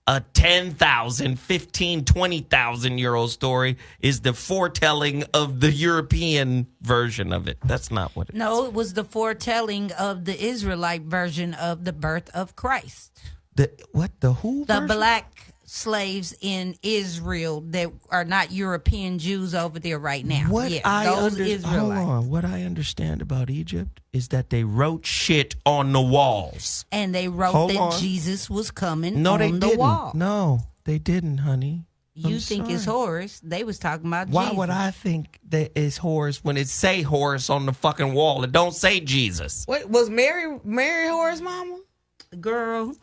a 10,000, 15, 20,000-year-old story is the foretelling of the European version of it. That's not what it is. No, it was the foretelling of the Israelite version of the birth of Christ. The what? The who The version? black slaves in Israel that are not European Jews over there right now. What Yeah, I those Hold Israelites. on. What I understand about Egypt is that they wrote shit on the walls. And they wrote Hold that on. Jesus was coming No, on they the didn't. wall. No, they didn't, honey. You I'm think it's sorry. Horus? They was talking about Why Jesus. would I think that it's Horus when it say Horus on the fucking wall? It don't say Jesus. Wait, was Mary Horace's mama? Girl.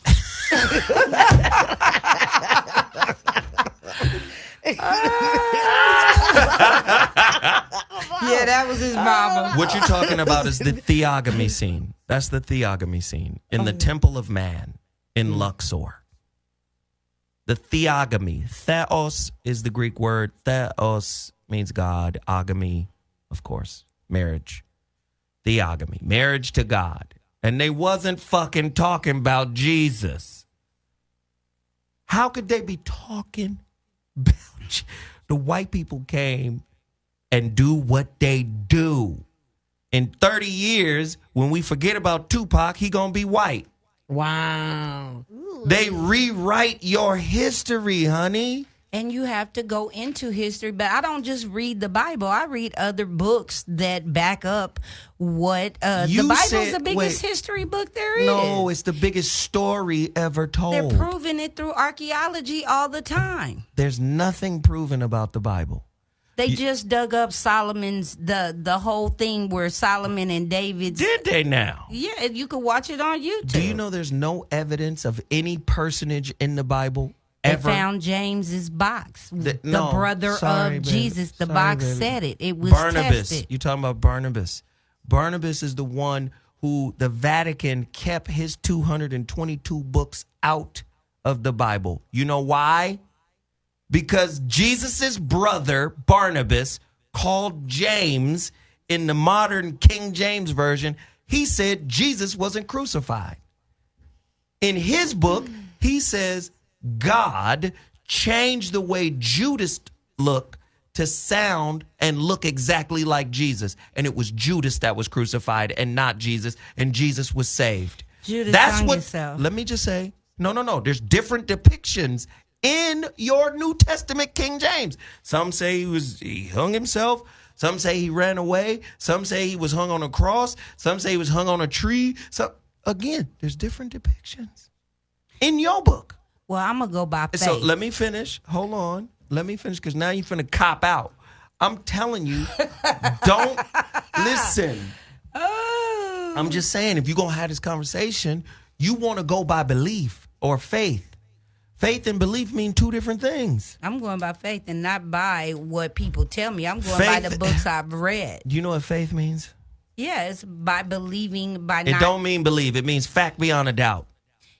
Yeah, that was his mama. What you're talking about is the theogamy scene. That's the theogamy scene in the Temple of Man in Luxor. The theogamy. Theos is the Greek word. Theos means God. Agamy, of course, marriage. Theogamy, marriage to God. And they wasn't fucking talking about Jesus. How could they be talking about the white people came and do what they do? In 30 years, when we forget about Tupac, he gonna be white. Wow. They rewrite your history, honey. And you have to go into history. But I don't just read the Bible. I read other books that back up what the You Bible's said- the biggest wait. history book there is. No, it's the biggest story ever told. They're proving it through archaeology all the time. There's nothing proven about the Bible. They just dug up Solomon's the whole thing where Solomon and David's. Did they now? Yeah, you can watch it on YouTube. Do you know there's no evidence of any personage in the Bible They ever? found James's box, the No, brother sorry, of baby. Jesus. The Sorry, box baby. said it. It was Barnabas. tested. You talking about Barnabas? Barnabas is the one who the Vatican kept his 222 books out of the Bible. You know why? Because Jesus's brother Barnabas called James in the modern King James version. He said Jesus wasn't crucified. In his book, he says God changed the way Judas looked to sound and look exactly like Jesus. And it was Judas that was crucified and not Jesus. And Jesus was saved. Judas, That's hung what, yourself. let me just say, no. There's different depictions in your New Testament King James. Some say he hung himself. Some say he ran away. Some say he was hung on a cross. Some say he was hung on a tree. So again, there's different depictions in your book. Well, I'm gonna go by faith. So let me finish. Hold on. Let me finish because now you're finna cop out. I'm telling you, don't listen. I'm just saying, if you're going to have this conversation, you want to go by belief or faith. Faith and belief mean two different things. I'm going by faith and not by what people tell me. I'm going by the books I've read. Do you know what faith means? Yeah, it's by believing, by It not. don't mean believe. It means fact beyond a doubt.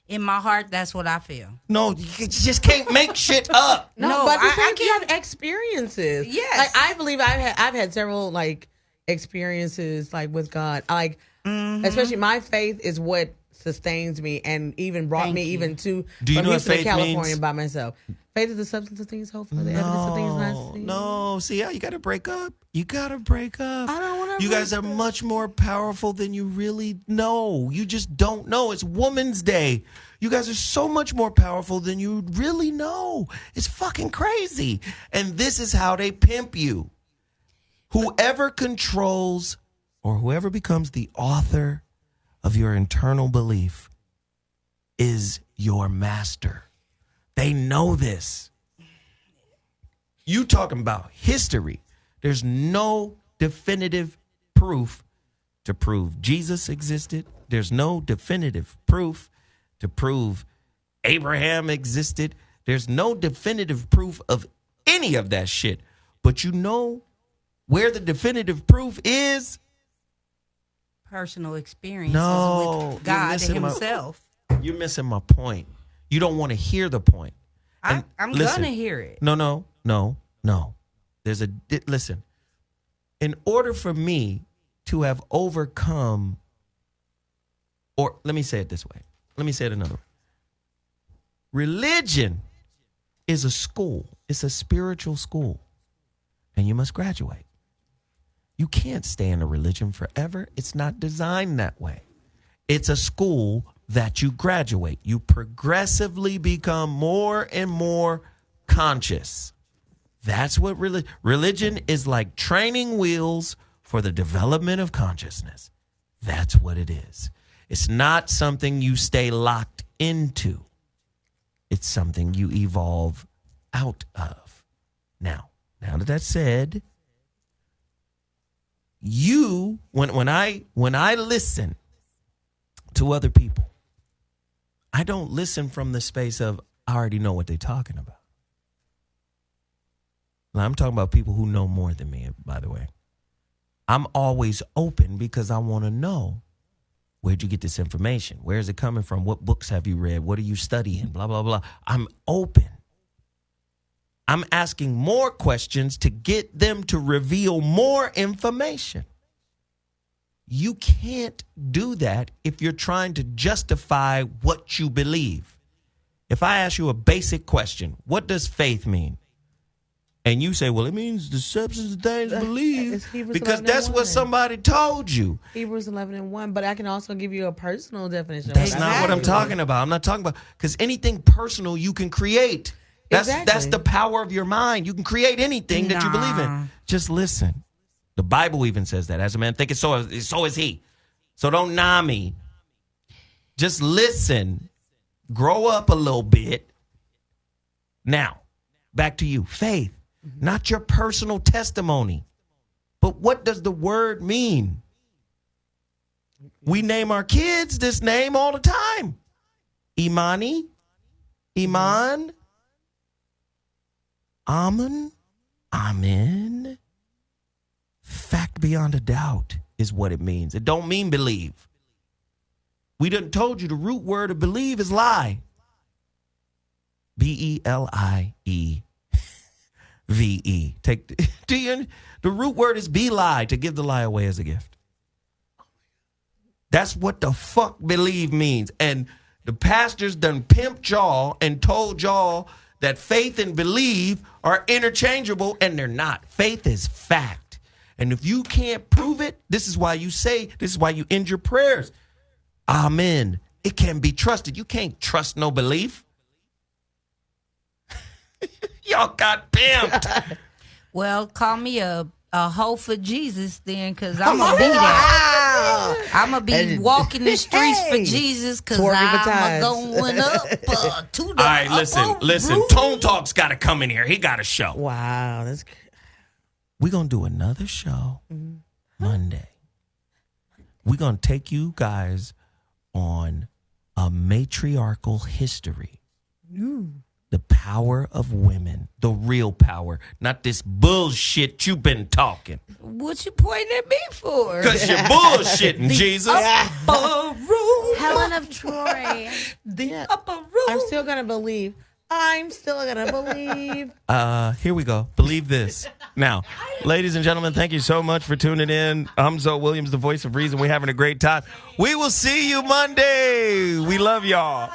In my heart, that's what I feel. No, you just can't make shit up. No, but I you have experiences. Yes. Like I believe I've had several like experiences like with God. Like especially my faith is what sustains me and even brought me even to Do you from know what Houston to faith California means? by myself. Faith is the substance of things hoped for, the evidence of things not seen. No, see how you got to break up. You got to break up. I don't want to. You guys are much more powerful than you really know. You just don't know. It's Woman's Day. You guys are so much more powerful than you really know. It's fucking crazy. And this is how they pimp you. Whoever controls or whoever becomes the author of your internal belief is your master. They know this. You talking about history. There's no definitive proof to prove Jesus existed. There's no definitive proof to prove Abraham existed. There's no definitive proof of any of that shit. But you know where the definitive proof is? Personal experiences No, with God you're missing himself. You're missing my point. You don't want to hear the point. I'm listen, gonna hear it. No. There's listen. In order for me to have overcome, or let me say it this way. Let me say it another way. Religion is a school. It's a spiritual school. And you must graduate. You can't stay in a religion forever. It's not designed that way. It's a school that you graduate. You progressively become more and more conscious. That's what religion is like, training wheels for the development of consciousness. That's what it is. It's not something you stay locked into. It's something you evolve out of. Now that that's said, when I listen to other people, I don't listen from the space of I already know what they're talking about. Now, I'm talking about people who know more than me, by the way. I'm always open because I want to know, where'd you get this information? Where is it coming from? What books have you read? What are you studying? Blah, blah, blah. I'm open. I'm asking more questions to get them to reveal more information. You can't do that if you're trying to justify what you believe. If I ask you a basic question, what does faith mean? And you say, well, it means the substance of things believed, because that's what somebody told you. Hebrews 11:1, but I can also give you a personal definition. That's not what I'm talking about. I'm not talking about, because anything personal you can create. That's the power of your mind. You can create anything that you believe in. Just listen. The Bible even says that. As a man thinketh, so is he. So don't nah me. Just listen. Grow up a little bit. Now, back to you. Faith. Not your personal testimony. But what does the word mean? We name our kids this name all the time. Imani, Iman, Amen, Amen. Fact beyond a doubt is what it means. It don't mean believe. We done told you the root word of believe is lie. B-E-L-I-E. V-E. The root word is be lie, to give the lie away as a gift. That's what the fuck believe means. And the pastors done pimped y'all and told y'all that faith and believe are interchangeable, and they're not. Faith is fact. And if you can't prove it, this is why you end your prayers. Amen. It can be trusted. You can't trust no belief. Y'all got pimped. Well, call me a hoe for Jesus then, because I'm going to be there. I'm going to be walking the streets for Jesus, because I'm going up to the All right, listen. Tone Talk's got to come in here. He got a show. Wow. That's good. We're going to do another show Monday. We're going to take you guys on a matriarchal history. The power of women, the real power, not this bullshit you've been talking. What you pointing at me for? Because you're bullshitting, Jesus. Upper room. Helen of Troy. The upper room. I'm still going to believe. Here we go. Believe this. Now, ladies and gentlemen, thank you so much for tuning in. I'm Zoe Williams, the voice of reason. We're having a great time. We will see you Monday. We love y'all.